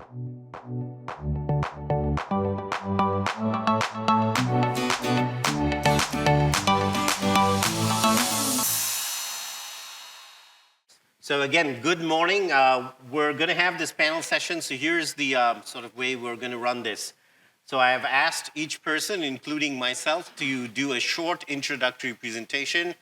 So again, good morning. We're going to have this panel session. So here's the sort of way we're going to run this. So I have asked each person, including myself, to do a short introductory presentation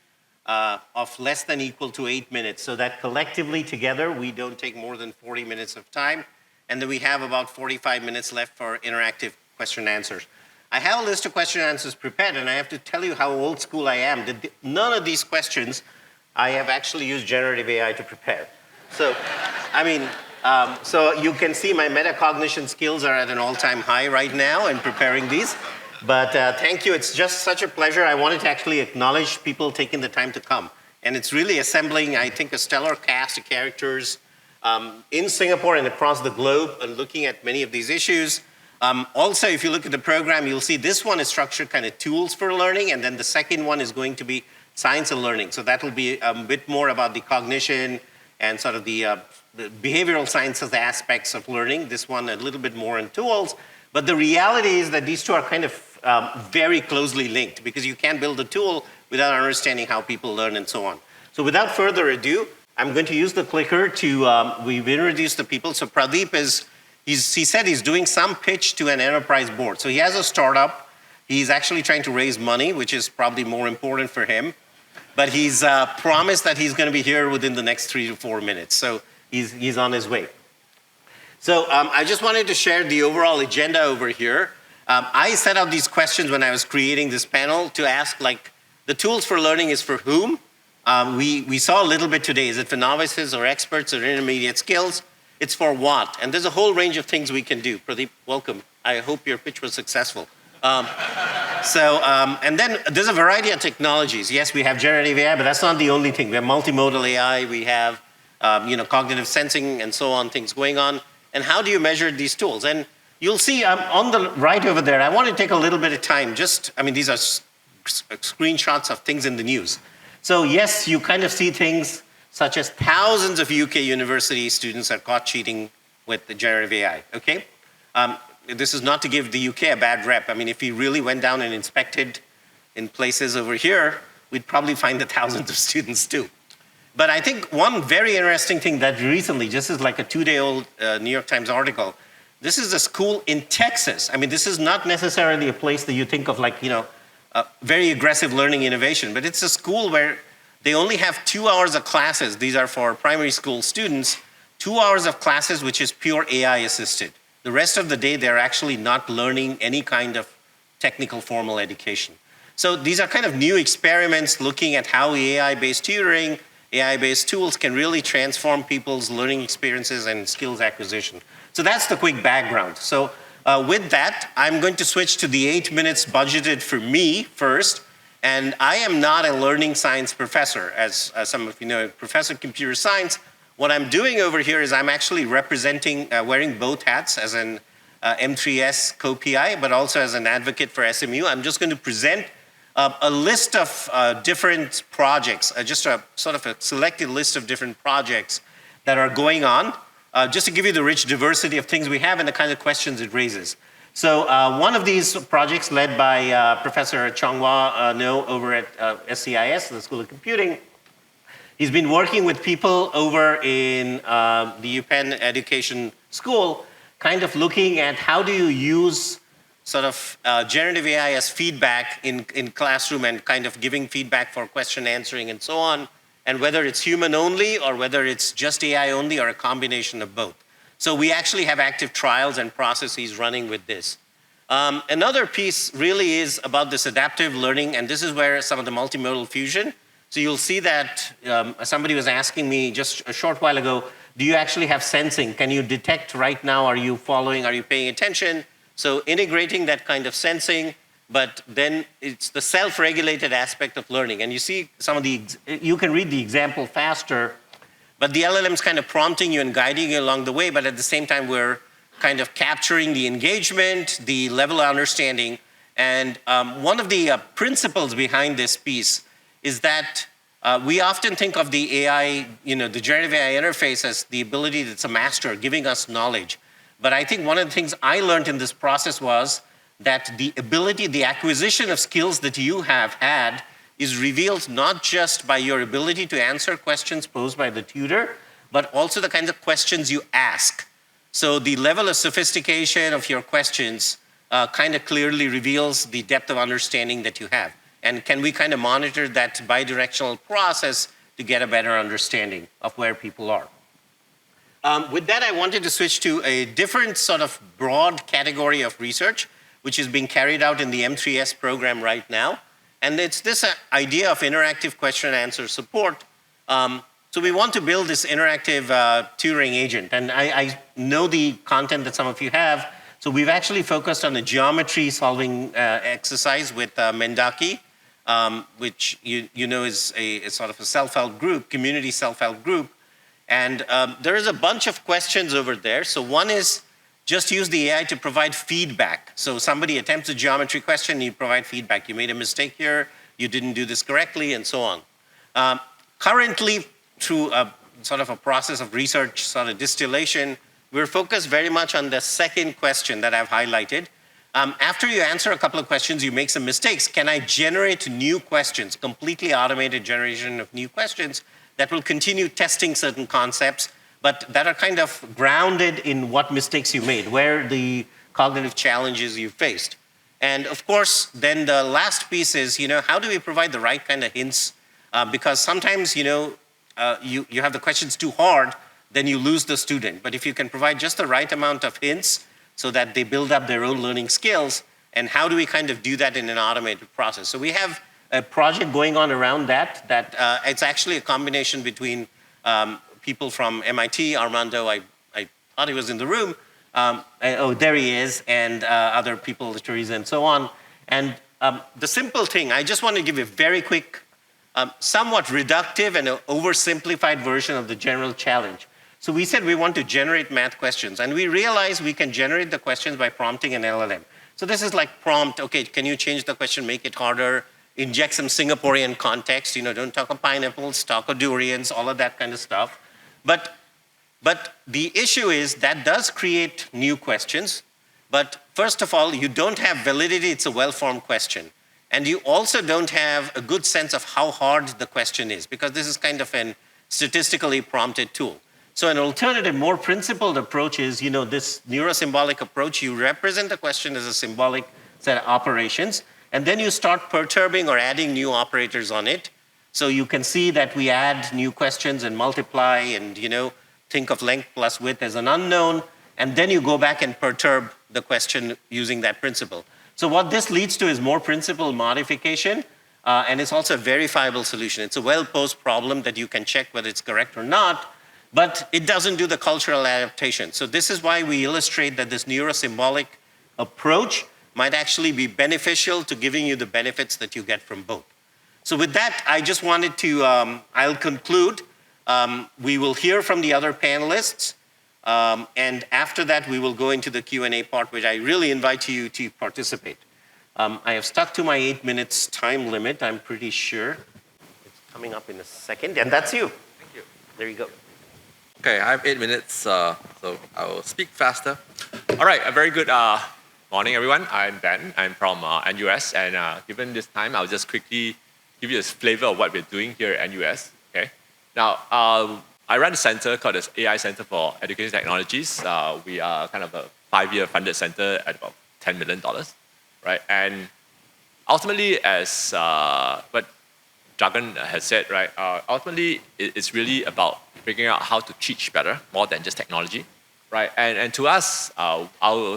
of less than equal to 8 minutes, so that collectively together we don't take more than 40 minutes of time. And then we have about 45 minutes left for interactive question and answers. I have a list of question and answers prepared, and I have to tell you how old school I am. None of these questions I have actually used generative AI to prepare. So, I mean, so you can see my metacognition skills are at an all-time high right now in preparing these. But thank you. It's just such a pleasure. I wanted to actually acknowledge people taking the time to come. And it's really assembling, I think, a stellar cast of characters in Singapore and across the globe and looking at many of these issues. Also, if you look at the program, you'll see this one is structured kind of tools for learning, and then the second one is going to be science of learning. So that will be a bit more about the cognition and sort of the behavioral sciences aspects of learning. This one a little bit more in tools. But the reality is that these two are kind of very closely linked, because you can't build a tool without understanding how people learn and so on. So without further ado, I'm going to use the clicker to, we've introduced the people. So Pradeep he said he's doing some pitch to an enterprise board. So he has a startup. He's actually trying to raise money, which is probably more important for him. But he's promised that he's going to be here within the next 3 to 4 minutes. So he's on his way. So I just wanted to share the overall agenda over here. I set out these questions when I was creating this panel to ask, like, the tools for learning is for whom? We saw a little bit today. Is it for novices or experts or intermediate skills? It's for what? And there's a whole range of things we can do. Pradeep, welcome. I hope your pitch was successful. And then there's a variety of technologies. Yes, we have generative AI, but that's not the only thing. We have multimodal AI. We have cognitive sensing and so on, things going on. And how do you measure these tools? And you'll see on the right over there, I want to take a little bit of time. These are screenshots of things in the news. So yes, you kind of see things such as thousands of UK university students are caught cheating with the generative AI, okay? This is not to give the UK a bad rep. I mean, if we really went down and inspected in places over here, we'd probably find the thousands of students too. But I think one very interesting thing that recently, just as like a 2-day-old New York Times article, this is a school in Texas. I mean, this is not necessarily a place that you think of like, very aggressive learning innovation, but it's a school where they only have 2 hours of classes. These are for primary school students, 2 hours of classes, which is pure AI assisted. The rest of the day, they're actually not learning any kind of technical formal education. So these are kind of new experiments looking at how AI-based tutoring, AI-based tools can really transform people's learning experiences and skills acquisition. So that's the quick background. So with that, I'm going to switch to the 8 minutes budgeted for me first. And I am not a learning science professor, as some of you know, professor of computer science. What I'm doing over here is I'm actually representing, wearing both hats as an M3S co-PI, but also as an advocate for SMU. I'm just going to present a list of different projects, just a sort of a selected list of different projects that are going on, just to give you the rich diversity of things we have and the kind of questions it raises. So one of these projects led by Professor Chonghua No over at SCIS, the School of Computing. He's been working with people over in the UPenn Education School, kind of looking at how do you use sort of generative AI as feedback in classroom and kind of giving feedback for question answering and so on, and whether it's human only or whether it's just AI only or a combination of both. So we actually have active trials and processes running with this. Another piece really is about this adaptive learning, and this is where some of the multimodal fusion. So you'll see that somebody was asking me just a short while ago, do you actually have sensing? Can you detect right now, are you following, are you paying attention? So integrating that kind of sensing, but then it's the self-regulated aspect of learning. And you see some of the, you can read the example faster, but the LLM's kind of prompting you and guiding you along the way, but at the same time, we're kind of capturing the engagement, the level of understanding. And one of the principles behind this piece is that we often think of the AI, the generative AI interface as the ability that's a master giving us knowledge. But I think one of the things I learned in this process was that the ability, the acquisition of skills that you have had is revealed not just by your ability to answer questions posed by the tutor, but also the kinds of questions you ask. So the level of sophistication of your questions kind of clearly reveals the depth of understanding that you have. And can we kind of monitor that bidirectional process to get a better understanding of where people are? With that, I wanted to switch to a different sort of broad category of research, which is being carried out in the M3S program right now. And it's this idea of interactive question and answer support. So we want to build this interactive tutoring agent. And I know the content that some of you have. So we've actually focused on a geometry solving exercise with Mendaki, which you know is a sort of a self-help group, community self-help group. And there is a bunch of questions over there. So one is just use the AI to provide feedback. So somebody attempts a geometry question, you provide feedback. You made a mistake here, you didn't do this correctly, and so on. Currently, through a sort of a process of research, sort of distillation, we're focused very much on the second question that I've highlighted. After you answer a couple of questions, you make some mistakes. Can I generate new questions, completely automated generation of new questions that will continue testing certain concepts, but that are kind of grounded in what mistakes you made, where the cognitive challenges you faced. And of course, then the last piece is, how do we provide the right kind of hints? Because sometimes, you have the questions too hard, then you lose the student. But if you can provide just the right amount of hints so that they build up their own learning skills, and how do we kind of do that in an automated process? So we have a project going on around that it's actually a combination between people from MIT, Armando, I thought he was in the room, oh, there he is, and other people, Teresa, and so on. And the simple thing, I just want to give you a very quick, somewhat reductive and oversimplified version of the general challenge. So we said we want to generate math questions, and we realized we can generate the questions by prompting an LLM. So this is like prompt, okay, can you change the question, make it harder, inject some Singaporean context, don't talk of pineapples, talk of durians, all of that kind of stuff. But the issue is that does create new questions, but first of all, you don't have validity, it's a well-formed question. And you also don't have a good sense of how hard the question is, because this is kind of an statistically prompted tool. So an alternative, more principled approach is, this neurosymbolic approach, you represent the question as a symbolic set of operations, and then you start perturbing or adding new operators on it. So you can see that we add new questions and multiply and, think of length plus width as an unknown, and then you go back and perturb the question using that principle. So what this leads to is more principle modification, and it's also a verifiable solution. It's a well-posed problem that you can check whether it's correct or not, but it doesn't do the cultural adaptation. So this is why we illustrate that this neurosymbolic approach might actually be beneficial to giving you the benefits that you get from both. So with that, I just wanted to, I'll conclude. We will hear from the other panelists, and after that, we will go into the Q&A part, which I really invite you to participate. I have stuck to my 8 minutes time limit, I'm pretty sure. It's coming up in a second, and that's you. Thank you. There you go. Okay, I have 8 minutes, so I will speak faster. All right, a very good morning, everyone. I'm Ben. I'm from NUS, and given this time, I'll just quickly give you a flavor of what we're doing here at NUS. Okay. Now, I run a center called the AI Center for Education Technologies. We are kind of a 5-year funded center at about $10 million, right? And ultimately, as what Jagan has said, right? Ultimately, it's really about figuring out how to teach better, more than just technology, right? And to us, our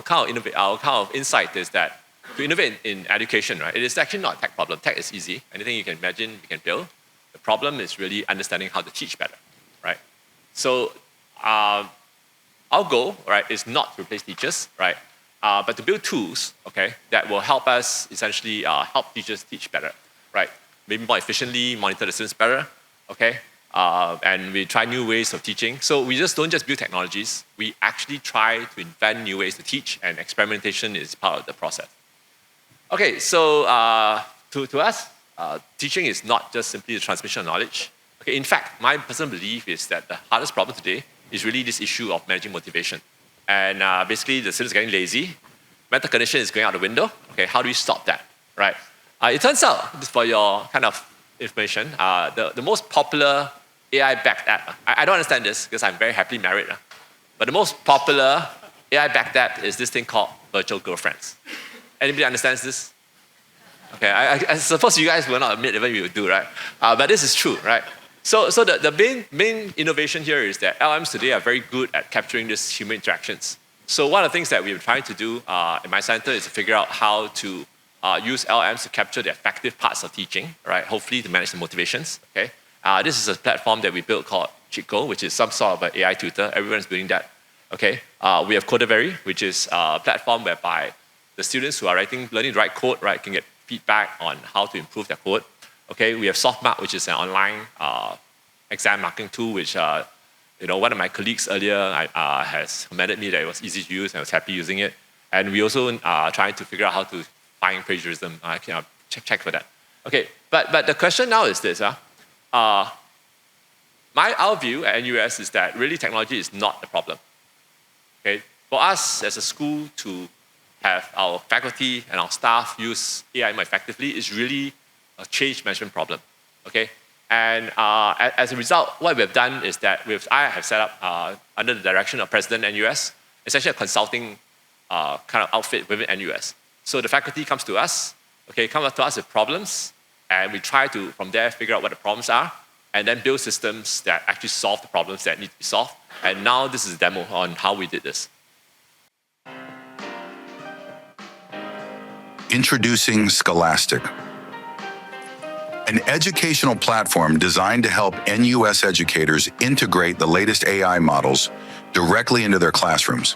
kind of insight is that to innovate in education, right? It is actually not a tech problem. Tech is easy. Anything you can imagine, you can build. The problem is really understanding how to teach better, right? So our goal, right, is not to replace teachers, right? But to build tools, okay, that will help us essentially help teachers teach better, right? Maybe more efficiently, monitor the students better, okay? And we try new ways of teaching. So we just don't just build technologies. We actually try to invent new ways to teach, and experimentation is part of the process. Okay, so to us, teaching is not just simply the transmission of knowledge. Okay, in fact, my personal belief is that the hardest problem today is really this issue of managing motivation. and basically the students are getting lazy. Mental condition is going out the window. Okay, how do we stop that, right? It turns out, just for your kind of information, the most popular AI-backed app, I don't understand this because I'm very happily married, but the most popular AI-backed app is this thing called virtual girlfriends. Anybody understands this? Okay, I suppose you guys will not admit even you do, right? But this is true, right? So the main innovation here is that LMs today are very good at capturing these human interactions. So one of the things that we've been trying to do in my center is to figure out how to use LMs to capture the effective parts of teaching, right? Hopefully to manage the motivations, okay? This is a platform that we built called Chico, which is some sort of an AI tutor. Everyone's doing that, okay? We have Codavery, which is a platform whereby the students who are learning to write code, right, can get feedback on how to improve their code. Okay, we have SoftMark, which is an online exam marking tool, which one of my colleagues earlier has commended me that it was easy to use and I was happy using it. And we also trying to figure out how to find plagiarism. Check for that. Okay, but the question now is this. Our view at NUS is that really technology is not the problem. Okay, for us as a school to have our faculty and our staff use AI more effectively is really a change management problem, okay? And as a result, what we've done is that I have set up, under the direction of President NUS, it's actually a consulting kind of outfit within NUS. So the faculty comes to us, okay, come up to us with problems, and we try to, from there, figure out what the problems are, and then build systems that actually solve the problems that need to be solved. And now this is a demo on how we did this. Introducing Scholastic, an educational platform designed to help NUS educators integrate the latest AI models directly into their classrooms.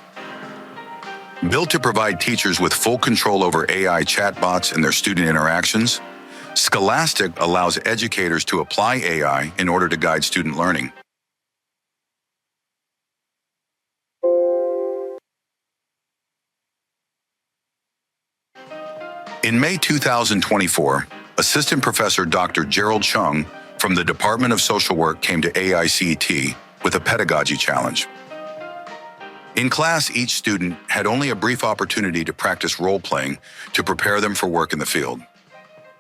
Built to provide teachers with full control over AI chatbots and their student interactions, Scholastic allows educators to apply AI in order to guide student learning. In May 2024, Assistant Professor Dr. Gerald Chung from the Department of Social Work came to AICET with a pedagogy challenge. In class, each student had only a brief opportunity to practice role-playing to prepare them for work in the field.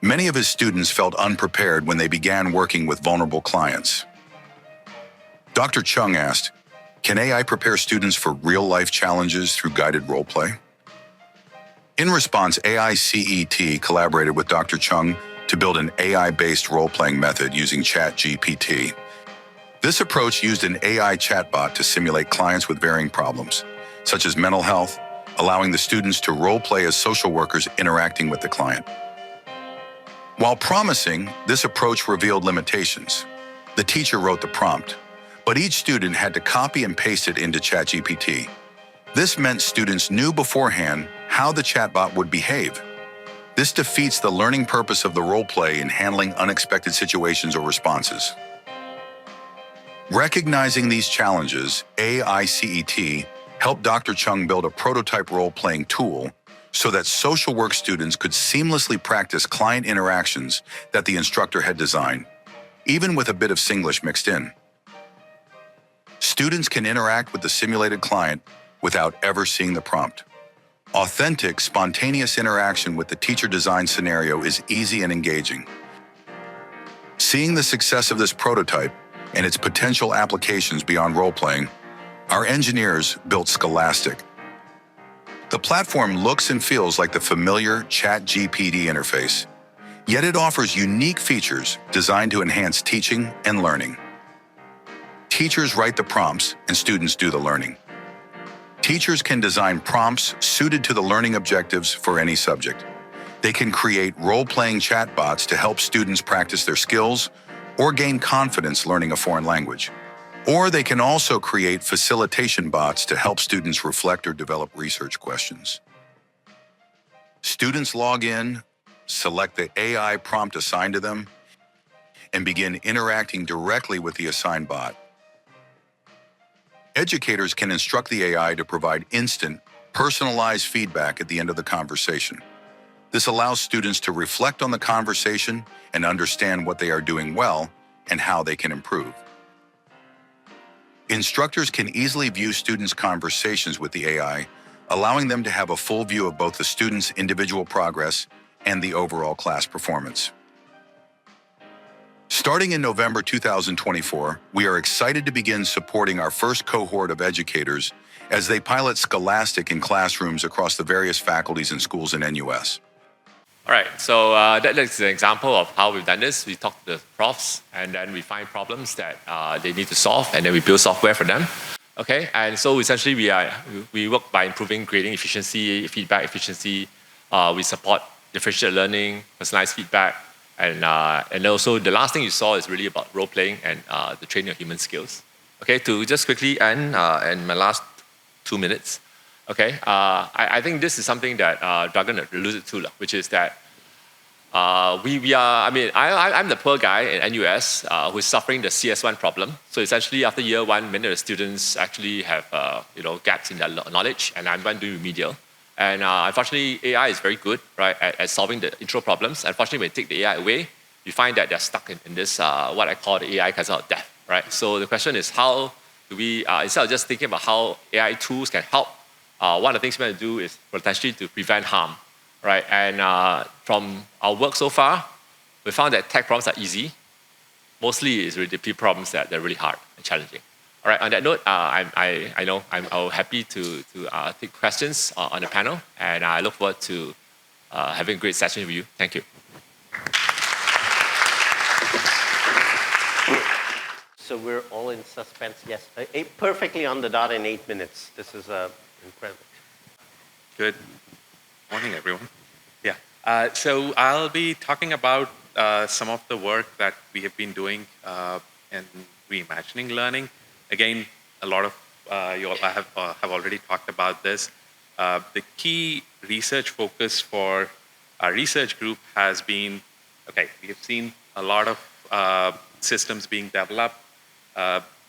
Many of his students felt unprepared when they began working with vulnerable clients. Dr. Chung asked, "Can AI prepare students for real-life challenges through guided role-play?" In response, AICET collaborated with Dr. Chung to build an AI-based role-playing method using ChatGPT. This approach used an AI chatbot to simulate clients with varying problems, such as mental health, allowing the students to role-play as social workers interacting with the client. While promising, this approach revealed limitations. The teacher wrote the prompt, but each student had to copy and paste it into ChatGPT. This meant students knew beforehand how the chatbot would behave. This defeats the learning purpose of the role play in handling unexpected situations or responses. Recognizing these challenges, AICET helped Dr. Chung build a prototype role-playing tool so that social work students could seamlessly practice client interactions that the instructor had designed, even with a bit of Singlish mixed in. Students can interact with the simulated client without ever seeing the prompt. Authentic, spontaneous interaction with the teacher-designed scenario is easy and engaging. Seeing the success of this prototype and its potential applications beyond role-playing, our engineers built Scholastic. The platform looks and feels like the familiar ChatGPT interface, yet it offers unique features designed to enhance teaching and learning. Teachers write the prompts and students do the learning. Teachers can design prompts suited to the learning objectives for any subject. They can create role-playing chatbots to help students practice their skills or gain confidence learning a foreign language. Or they can also create facilitation bots to help students reflect or develop research questions. Students log in, select the AI prompt assigned to them, and begin interacting directly with the assigned bot. Educators can instruct the AI to provide instant, personalized feedback at the end of the conversation. This allows students to reflect on the conversation and understand what they are doing well and how they can improve. Instructors can easily view students' conversations with the AI, allowing them to have a full view of both the students' individual progress and the overall class performance. Starting in November 2024, we are excited to begin supporting our first cohort of educators as they pilot Scholastic in classrooms across the various faculties and schools in NUS. All right, so that's an example of how we've done this. We talk to the profs, and then we find problems that they need to solve, and then we build software for them. Okay, and so essentially we work by improving grading efficiency, feedback efficiency. We support differentiated learning, personalized feedback, and also the last thing you saw is really about role playing and the training of human skills. Okay, to just quickly end in my last 2 minutes. Okay, I think this is something that Dragan alluded to, which is that we are, I'm the poor guy in NUS who's suffering the CS1 problem. So essentially after year one, many of the students actually have gaps in their knowledge, and I'm doing remedial. And unfortunately, AI is very good, right, at solving the intro problems. Unfortunately, when you take the AI away, you find that they're stuck in this, what I call the AI castle of death, right? So the question is, how do we, instead of just thinking about how AI tools can help, one of the things we want to do is potentially to prevent harm, right? And from our work so far, we found that tech problems are easy. Mostly it's really the problems that they're really hard and challenging. All right, on that note, I'm happy to take questions on the panel, and I look forward to having a great session with you. Thank you. So we're all in suspense, yes. Perfectly on the dot in 8 minutes. This is incredible. Good morning, everyone. Yeah, so I'll be talking about some of the work that we have been doing in reimagining learning. Again, a lot of you all have already talked about this. The key research focus for our research group has been, okay, we have seen a lot of systems being developed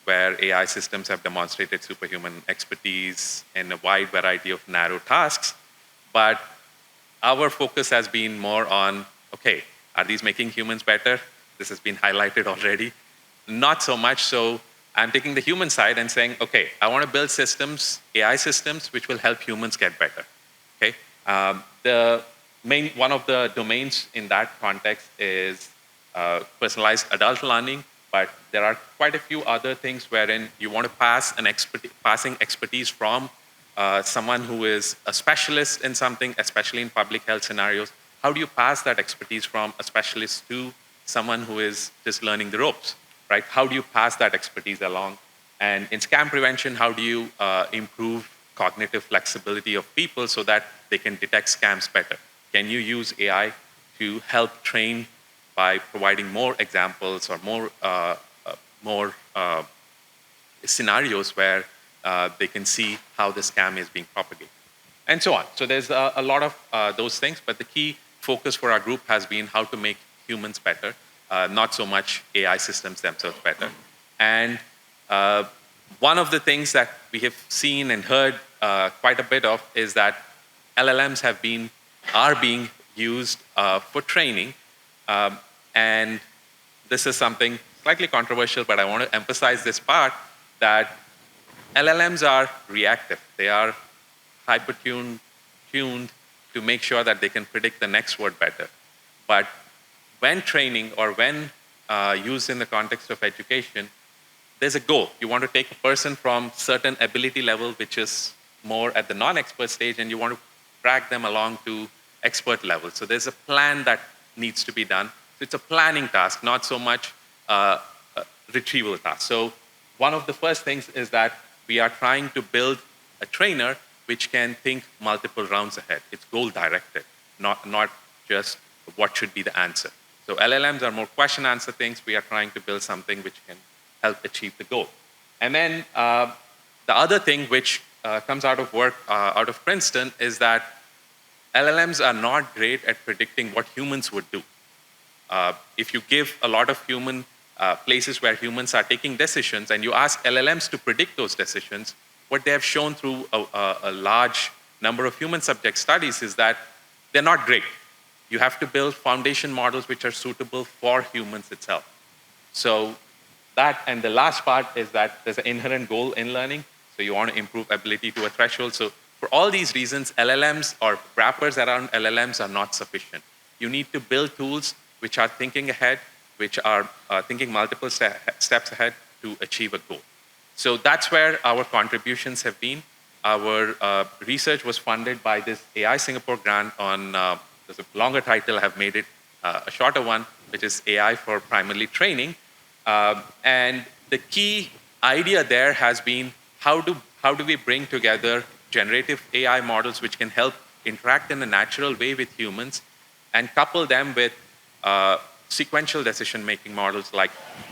where AI systems have demonstrated superhuman expertise in a wide variety of narrow tasks. But our focus has been more on, okay, are these making humans better? This has been highlighted already. Not so much so. I'm taking the human side and saying, okay, I want to build systems, AI systems, which will help humans get better. Okay, one of the domains in that context is personalized adult learning, but there are quite a few other things wherein you want to pass passing expertise from someone who is a specialist in something, especially in public health scenarios. How do you pass that expertise from a specialist to someone who is just learning the ropes? Right? How do you pass that expertise along? And in scam prevention, how do you improve cognitive flexibility of people so that they can detect scams better? Can you use AI to help train by providing more examples or more scenarios where they can see how the scam is being propagated, and so on. So there's a lot of those things, but the key focus for our group has been how to make humans better. Not so much AI systems themselves better. And one of the things that we have seen and heard quite a bit of is that LLMs are being used for training. And this is something slightly controversial, but I want to emphasize this part, that LLMs are reactive. They are hyper-tuned to make sure that they can predict the next word better. But when training or when used in the context of education, there's a goal. You want to take a person from certain ability level, which is more at the non-expert stage, and you want to drag them along to expert level. So there's a plan that needs to be done. So it's a planning task, not so much a retrieval task. So one of the first things is that we are trying to build a trainer which can think multiple rounds ahead. It's goal-directed, not just what should be the answer. So LLMs are more question-answer things. We are trying to build something which can help achieve the goal. And then the other thing which comes out of work out of Princeton is that LLMs are not great at predicting what humans would do. If you give a lot of human places where humans are taking decisions and you ask LLMs to predict those decisions, what they have shown through a large number of human subject studies is that they're not great. You have to build foundation models which are suitable for humans itself. So that. And the last part is that there's an inherent goal in learning. So you want to improve ability to a threshold. So for all these reasons, LLMs or wrappers around LLMs are not sufficient. You need to build tools which are thinking ahead, which are thinking multiple steps ahead to achieve a goal. So that's where our contributions have been. Our research was funded by this AI Singapore grant on, there's a longer title, I have made it a shorter one, which is AI for primarily training. And the key idea there has been how do we bring together generative AI models which can help interact in a natural way with humans and couple them with sequential decision-making models like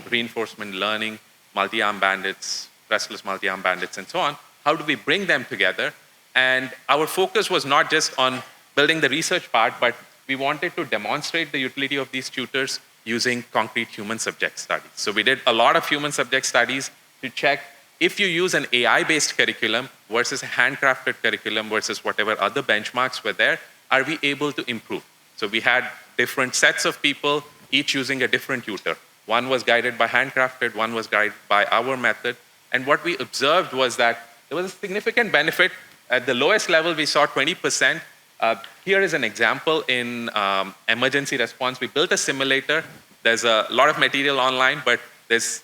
reinforcement learning, multi-arm bandits, restless multi-arm bandits, and so on. How do we bring them together? And our focus was not just on building the research part, but we wanted to demonstrate the utility of these tutors using concrete human subject studies. So we did a lot of human subject studies to check if you use an AI-based curriculum versus a handcrafted curriculum versus whatever other benchmarks were there, are we able to improve? So we had different sets of people, each using a different tutor. One was guided by handcrafted, one was guided by our method. And what we observed was that there was a significant benefit. At the lowest level, we saw 20%. Here is an example in emergency response. We built a simulator. There's a lot of material online, but there's,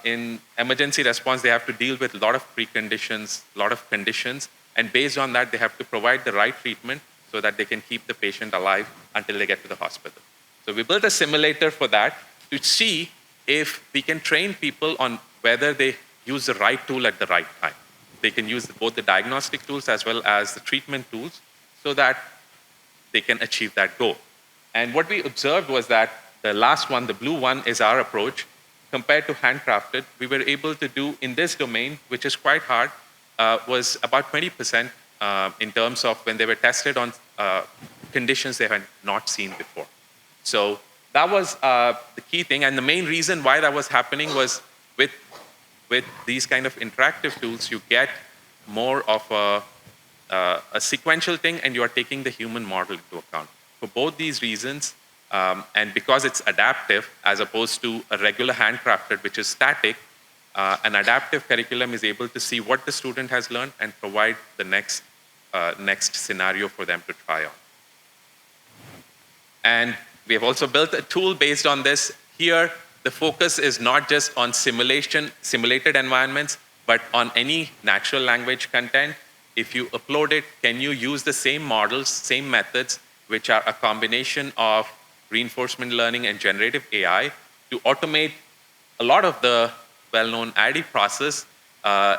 in emergency response, they have to deal with a lot of preconditions, a lot of conditions, and based on that, they have to provide the right treatment so that they can keep the patient alive until they get to the hospital. So we built a simulator for that to see if we can train people on whether they use the right tool at the right time. They can use both the diagnostic tools as well as the treatment tools so that they can achieve that goal. And what we observed was that the last one, the blue one, is our approach. Compared to handcrafted, we were able to do in this domain, which is quite hard, was about 20% in terms of when they were tested on conditions they had not seen before. So that was the key thing. And the main reason why that was happening was with these kind of interactive tools, you get more of a sequential thing, and you are taking the human model into account. For both these reasons, and because it's adaptive as opposed to a regular handcrafted, which is static, an adaptive curriculum is able to see what the student has learned and provide the next scenario for them to try on. And we have also built a tool based on this. Here, the focus is not just on simulated environments, but on any natural language content. If you upload it, can you use the same models, same methods, which are a combination of reinforcement learning and generative AI to automate a lot of the well-known ID process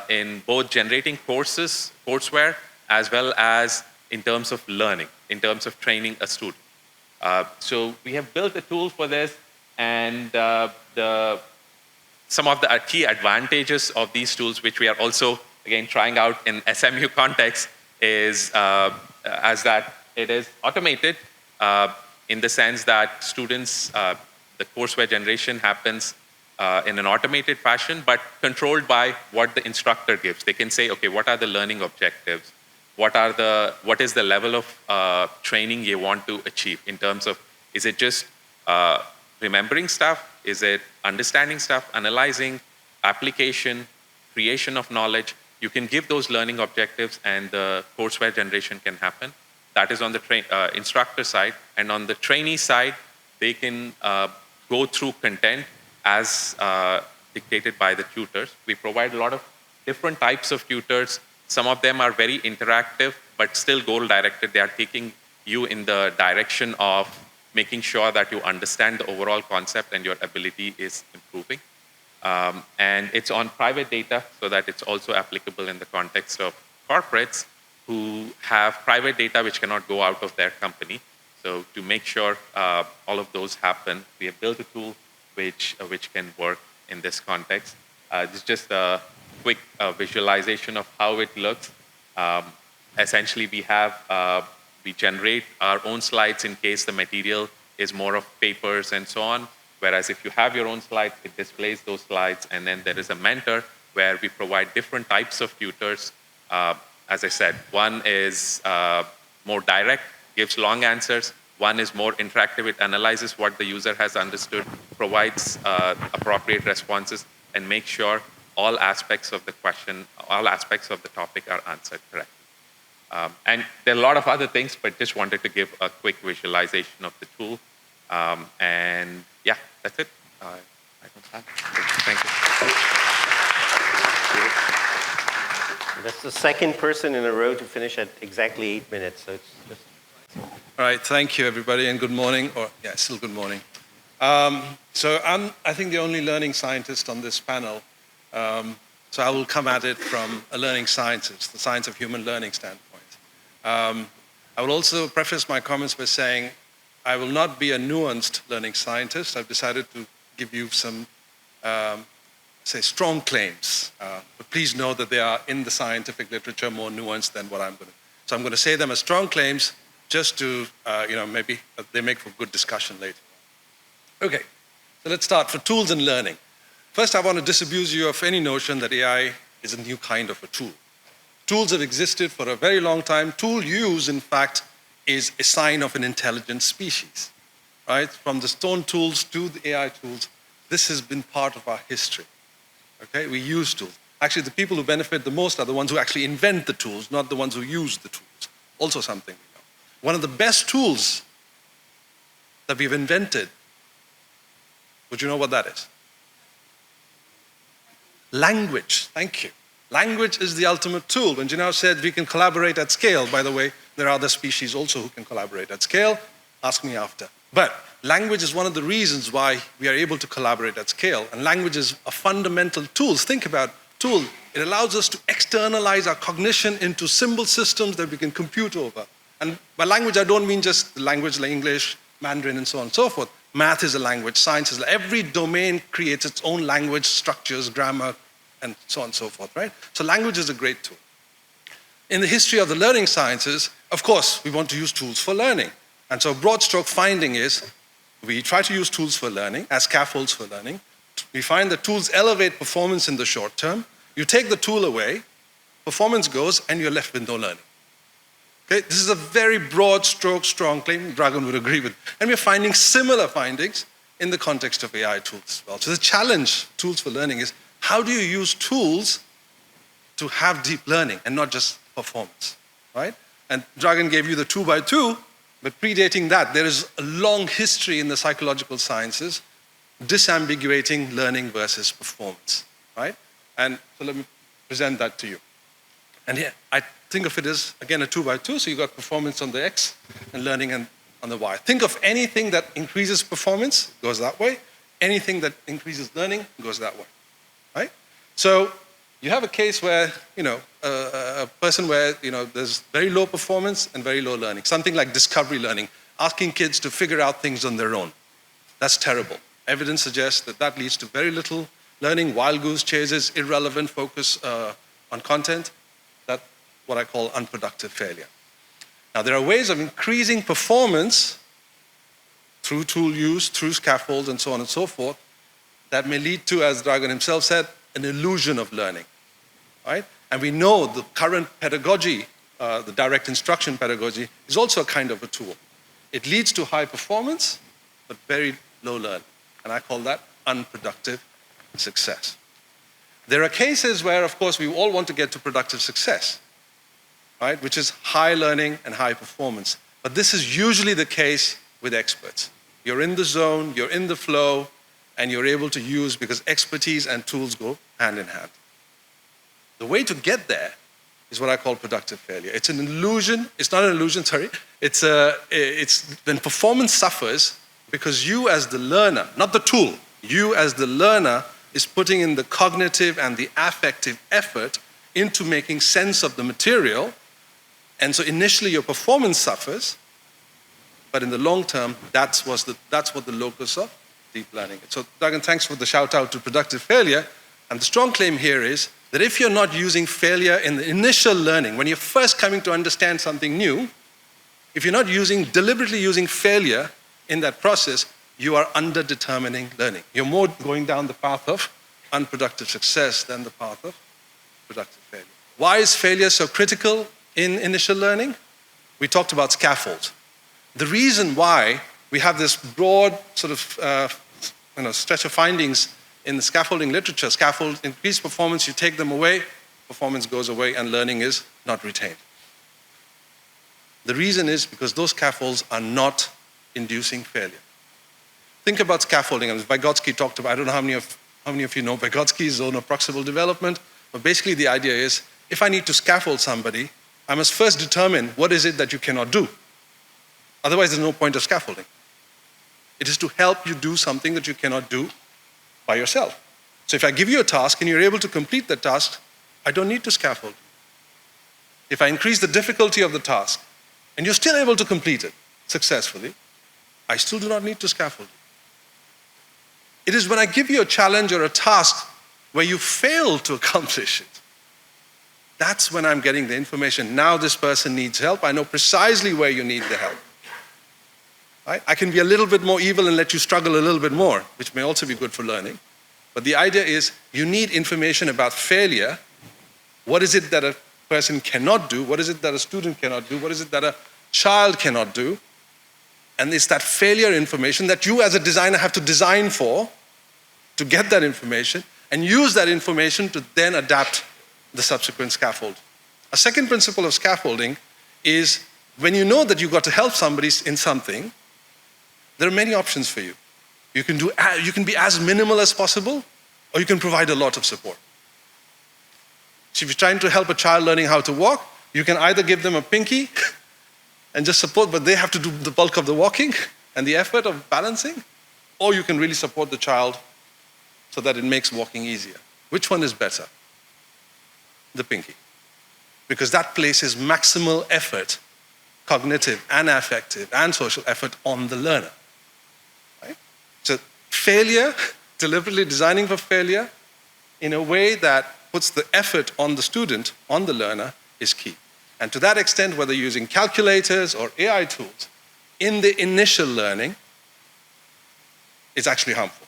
in both generating courseware, as well as in terms of learning, in terms of training a student. So we have built a tool for this, and some of the key advantages of these tools, which we are also, again, trying out in SMU context, is as that it is automated in the sense that students, the courseware generation happens in an automated fashion, but controlled by what the instructor gives. They can say, okay, what are the learning objectives? What is the level of training you want to achieve in terms of, is it just remembering stuff? Is it understanding stuff, analyzing, application, creation of knowledge? You can give those learning objectives and the courseware generation can happen. That is on the instructor side. And on the trainee side, they can go through content as dictated by the tutors. We provide a lot of different types of tutors. Some of them are very interactive, but still goal-directed. They are taking you in the direction of making sure that you understand the overall concept and your ability is improving. And it's on private data so that it's also applicable in the context of corporates who have private data which cannot go out of their company. So to make sure all of those happen, we have built a tool which can work in this context. This is just a quick visualization of how it looks. Essentially, we generate our own slides in case the material is more of papers and so on. Whereas if you have your own slides, it displays those slides. And then there is a mentor where we provide different types of tutors. As I said, one is more direct, gives long answers. One is more interactive. It analyzes what the user has understood, provides appropriate responses. and make sure all aspects of the question, all aspects of the topic are answered correctly. And there are a lot of other things, but just wanted to give a quick visualization of the tool. And yeah, that's it. I don't have. Thank you. That's the second person in a row to finish at exactly 8 minutes. So it's just. All right, thank you, everybody, and good morning, or yeah, still good morning. So I'm, I think, the only learning scientist on this panel. So I will come at it from a learning scientist, the science of human learning standpoint. I will also preface my comments by saying I will not be a nuanced learning scientist. I've decided to give you some, say, strong claims. But please know that they are in the scientific literature more nuanced than what I'm going to. So I'm going to say them as strong claims just to, maybe they make for good discussion later. Okay, so let's start. For tools and learning. First, I want to disabuse you of any notion that AI is a new kind of a tool. Tools have existed for a very long time. Tool use, in fact, is a sign of an intelligent species, right? From the stone tools to the AI tools, this has been part of our history, okay? We use tools. Actually, the people who benefit the most are the ones who actually invent the tools, not the ones who use the tools. Also something we know. One of the best tools that we've invented, would you know what that is? Language, thank you. Language is the ultimate tool. When Janelle said we can collaborate at scale, by the way, there are other species also who can collaborate at scale. Ask me after. But language is one of the reasons why we are able to collaborate at scale. And language is a fundamental tool. Think about tool. It allows us to externalize our cognition into symbol systems that we can compute over. And by language, I don't mean just the language like English, Mandarin, and so on and so forth. Math is a language, science is every domain creates its own language, structures, grammar, and so on and so forth, right? So language is a great tool. In the history of the learning sciences, of course, we want to use tools for learning. And so a broad stroke finding is we try to use tools for learning as scaffolds for learning. We find that tools elevate performance in the short term. You take the tool away, performance goes, and you're left with no learning. Okay, this is a very broad stroke, strong claim. Dragan would agree with. And we're finding similar findings in the context of AI tools as well. So the challenge, tools for learning, is how do you use tools to have deep learning and not just performance, right? And Dragan gave you the 2x2, but predating that, there is a long history in the psychological sciences disambiguating learning versus performance, right? And so let me present that to you. And here, I think of it as, again, a 2x2, so you got performance on the X and learning on the Y. Think of anything that increases performance, goes that way. Anything that increases learning goes that way, right? So you have a case where, a person where, there's very low performance and very low learning. Something like discovery learning, asking kids to figure out things on their own. That's terrible. Evidence suggests that that leads to very little learning, wild goose chases, irrelevant focus on content. That's what I call unproductive failure. Now, there are ways of increasing performance through tool use, through scaffolds, and so on and so forth, that may lead to, as Dragan himself said, an illusion of learning, right? And we know the current pedagogy, the direct instruction pedagogy, is also a kind of a tool. It leads to high performance, but very low learning. And I call that unproductive success. There are cases where, of course, we all want to get to productive success, right? Which is high learning and high performance. But this is usually the case with experts. You're in the zone, you're in the flow, and you're able to use, because expertise and tools go hand in hand. The way to get there is what I call productive failure. It's an illusion, it's not an illusion, sorry. It's when performance suffers because you as the learner, not the tool, you as the learner is putting in the cognitive and the affective effort into making sense of the material. And so initially your performance suffers, but in the long term, that's what the locus of deep learning is. So Dragan, thanks for the shout out to productive failure. And the strong claim here is that if you're not using failure in the initial learning, when you're first coming to understand something new, if you're not deliberately using failure in that process, you are under-determining learning. You're more going down the path of unproductive success than the path of productive failure. Why is failure so critical in initial learning? We talked about scaffolds. The reason why we have this broad sort of stretch of findings in the scaffolding literature, scaffold increase performance, you take them away, performance goes away, and learning is not retained. The reason is because those scaffolds are not inducing failure. Think about scaffolding, and Vygotsky talked about, I don't know how many of you know Vygotsky's zone of proximal development, but basically the idea is, if I need to scaffold somebody, I must first determine what is it that you cannot do. Otherwise, there's no point of scaffolding. It is to help you do something that you cannot do by yourself. So if I give you a task and you're able to complete the task, I don't need to scaffold. If I increase the difficulty of the task and you're still able to complete it successfully, I still do not need to scaffold. It is when I give you a challenge or a task where you fail to accomplish it, that's when I'm getting the information. Now this person needs help. I know precisely where you need the help. Right? I can be a little bit more evil and let you struggle a little bit more, which may also be good for learning. But the idea is you need information about failure. What is it that a person cannot do? What is it that a student cannot do? What is it that a child cannot do? And it's that failure information that you as a designer have to design for to get that information and use that information to then adapt the subsequent scaffold. A second principle of scaffolding is when you know that you've got to help somebody in something, there are many options for you. You can be as minimal as possible, or you can provide a lot of support. So if you're trying to help a child learning how to walk, you can either give them a pinky and just support, but they have to do the bulk of the walking and the effort of balancing, or you can really support the child so that it makes walking easier. Which one is better? The pinky. Because that places maximal effort, cognitive and affective and social effort on the learner. Right? So failure, deliberately designing for failure in a way that puts the effort on the student, on the learner, is key. And to that extent, whether using calculators or AI tools, in the initial learning, it's actually harmful.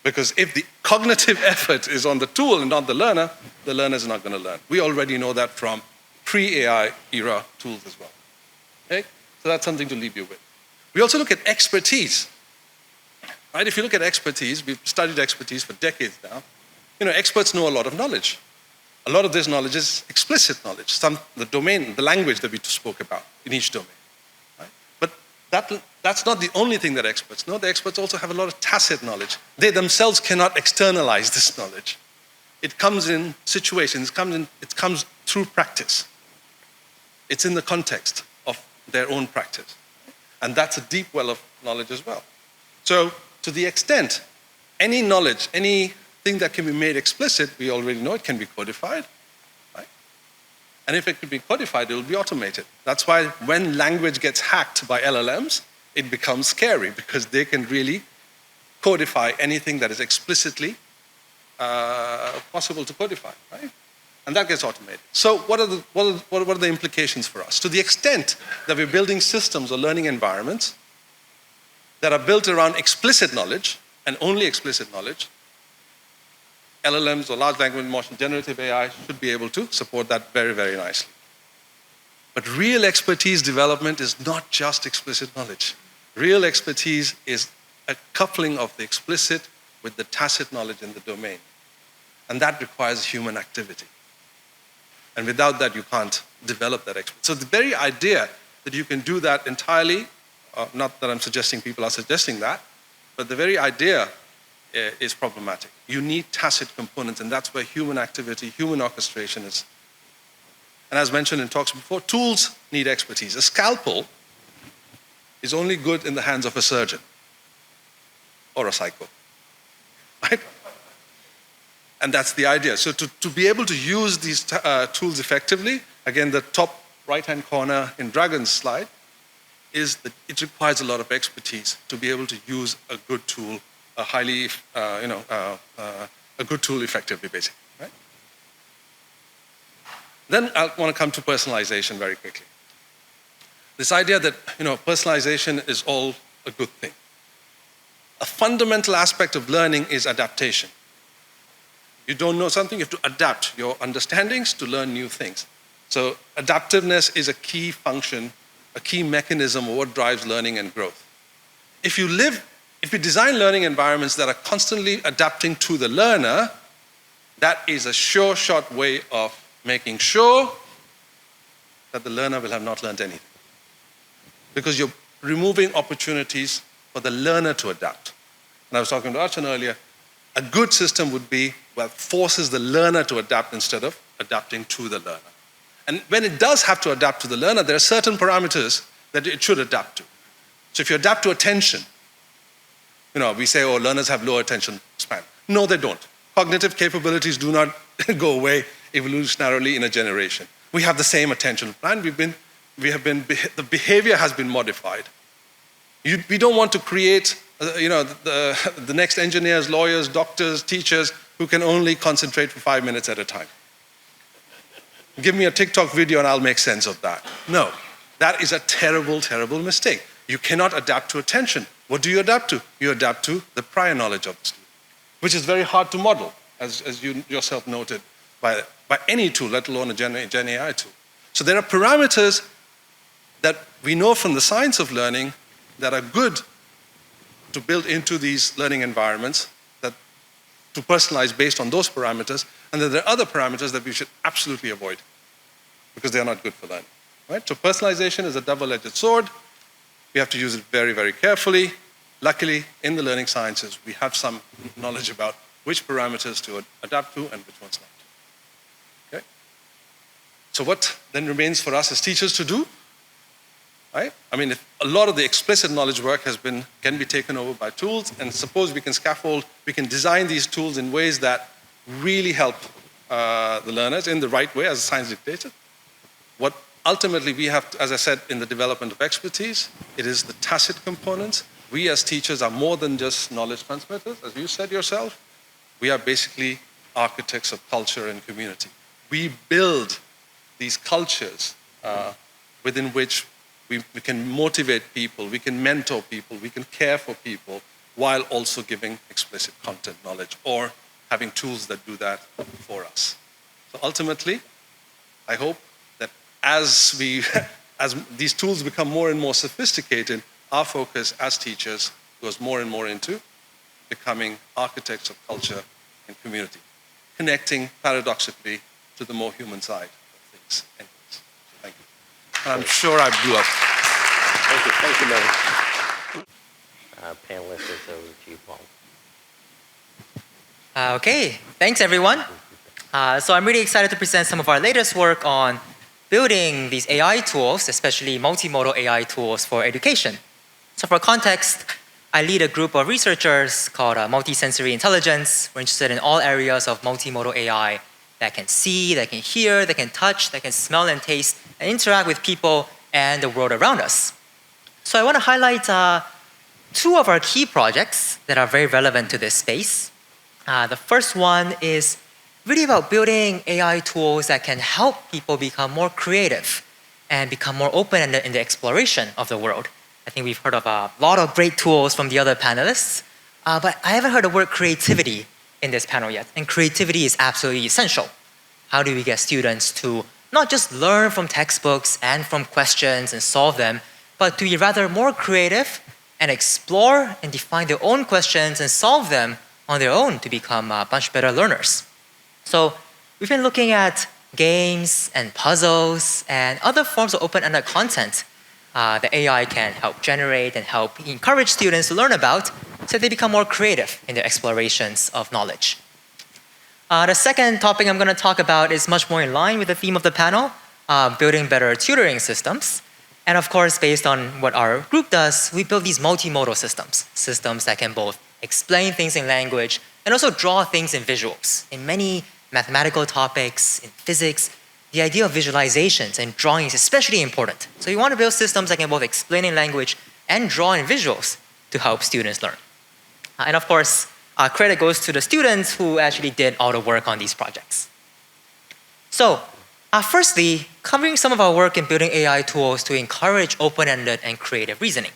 Because if the cognitive effort is on the tool and not the learner is not going to learn. We already know that from pre-AI era tools as well. Okay? So that's something to leave you with. We also look at expertise. Right? If you look at expertise, we've studied expertise for decades now. Experts know a lot of knowledge. A lot of this knowledge is explicit knowledge, the domain, the language that we spoke about in each domain. Right? But that's not the only thing that experts know. The experts also have a lot of tacit knowledge. They themselves cannot externalize this knowledge. It comes in situations, it comes through practice. It's in the context of their own practice. And that's a deep well of knowledge as well. So to the extent, any knowledge, anything that can be made explicit, we already know it can be codified. Right? And if it could be codified, it will be automated. That's why when language gets hacked by LLMs, it becomes scary because they can really codify anything that is explicitly possible to codify, right? And that gets automated. So what are the implications for us? To the extent that we're building systems or learning environments that are built around explicit knowledge and only explicit knowledge, LLMs or large language models, generative AI should be able to support that very, very nicely. But real expertise development is not just explicit knowledge. Real expertise is a coupling of the explicit with the tacit knowledge in the domain. And that requires human activity. And without that, you can't develop that expertise. So the very idea that you can do that entirely, not that I'm suggesting people are suggesting that, but the very idea is problematic. You need tacit components, and that's where human activity, human orchestration is. And as mentioned in talks before, tools need expertise. A scalpel is only good in the hands of a surgeon or a psycho, right? And that's the idea. So to be able to use these tools effectively, again, the top right-hand corner in Dragon's slide is that it requires a lot of expertise to be able to use a good tool, a good tool effectively, basically. Right? Then I want to come to personalization very quickly. This idea that personalization is all a good thing. A fundamental aspect of learning is adaptation. You don't know something, you have to adapt your understandings to learn new things. So adaptiveness is a key function, a key mechanism of what drives learning and growth. If you live if we design learning environments that are constantly adapting to the learner, that is a sure shot way of making sure that the learner will have not learned anything. Because you're removing opportunities for the learner to adapt. And I was talking to Archana earlier, a good system would be what forces the learner to adapt instead of adapting to the learner. And when it does have to adapt to the learner, there are certain parameters that it should adapt to. So if you adapt to attention, we say, oh, learners have low attention span. No, they don't. Cognitive capabilities do not go away evolutionarily in a generation. We have the same attention span. The behavior has been modified. We don't want to create, the next engineers, lawyers, doctors, teachers who can only concentrate for 5 minutes at a time. Give me a TikTok video and I'll make sense of that. No, that is a terrible, terrible mistake. You cannot adapt to attention. What do you adapt to? You adapt to the prior knowledge of the student, which is very hard to model, as you yourself noted, by any tool, let alone a Gen AI tool. So there are parameters that we know from the science of learning that are good to build into these learning environments, that to personalize based on those parameters, and then there are other parameters that we should absolutely avoid because they are not good for learning. Right? So personalization is a double-edged sword. We have to use it very, very carefully. Luckily, in the learning sciences, we have some knowledge about which parameters to adapt to and which ones not. Okay? So what then remains for us as teachers to do? Right? I mean, if a lot of the explicit knowledge work can be taken over by tools, and suppose we can design these tools in ways that really help the learners in the right way, as science dictated. What ultimately we have to, as I said, in the development of expertise, it is the tacit components. We as teachers are more than just knowledge transmitters, as you said yourself. We are basically architects of culture and community. We build these cultures within which we can motivate people, we can mentor people, we can care for people, while also giving explicit content knowledge or having tools that do that for us. So ultimately, I hope that as these tools become more and more sophisticated, our focus as teachers goes more and more into becoming architects of culture and community, connecting paradoxically to the more human side of things. Anyways, so thank you. And I'm sure I blew up. Thank you, Mary. Panelists, it's over to you, Paul. Okay, thanks everyone. So I'm really excited to present some of our latest work on building these AI tools, especially multimodal AI tools for education. So for context, I lead a group of researchers called Multisensory Intelligence. We're interested in all areas of multimodal AI that can see, that can hear, that can touch, that can smell and taste, and interact with people and the world around us. So I want to highlight two of our key projects that are very relevant to this space. The first one is really about building AI tools that can help people become more creative and become more open in the exploration of the world. I think we've heard of a lot of great tools from the other panelists, but I haven't heard the word creativity in this panel yet, and creativity is absolutely essential. How do we get students to not just learn from textbooks and from questions and solve them, but to be rather more creative and explore and define their own questions and solve them on their own to become much better learners? So we've been looking at games and puzzles and other forms of open-ended content that AI can help generate and help encourage students to learn about so they become more creative in their explorations of knowledge. The second topic I'm going to talk about is much more in line with the theme of the panel, building better tutoring systems. And of course, based on what our group does, we build these multimodal systems that can both explain things in language and also draw things in visuals. In many mathematical topics, in physics, the idea of visualizations and drawing is especially important. So you want to build systems that can both explain in language and draw in visuals to help students learn. And of course, credit goes to the students who actually did all the work on these projects. So firstly, covering some of our work in building AI tools to encourage open-ended and creative reasoning.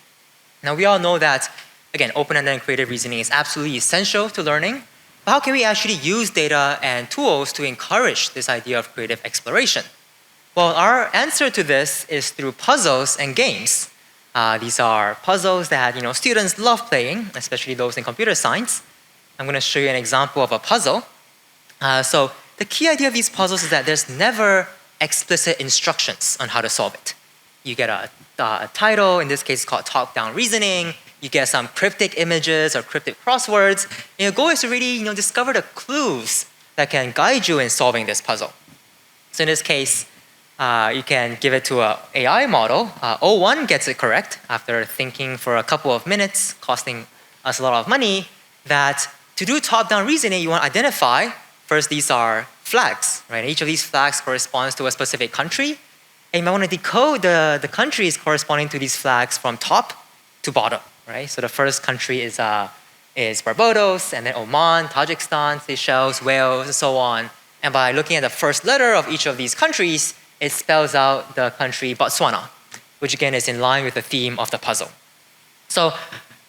Now we all know that, again, open-ended and creative reasoning is absolutely essential to learning. But how can we actually use data and tools to encourage this idea of creative exploration? Well, our answer to this is through puzzles and games. These are puzzles that students love playing, especially those in computer science. I'm going to show you an example of a puzzle. So the key idea of these puzzles is that there's never explicit instructions on how to solve it. You get a title, in this case called top-down reasoning. You get some cryptic images or cryptic crosswords. And your goal is to really discover the clues that can guide you in solving this puzzle. So in this case, you can give it to an AI model. O1 gets it correct after thinking for a couple of minutes, costing us a lot of money, that to do top-down reasoning, you want to identify, first these are flags, right? Each of these flags corresponds to a specific country. And you might want to decode the countries corresponding to these flags from top to bottom, right? So the first country is Barbados, and then Oman, Tajikistan, Seychelles, Wales, and so on. And by looking at the first letter of each of these countries, it spells out the country Botswana, which again is in line with the theme of the puzzle. So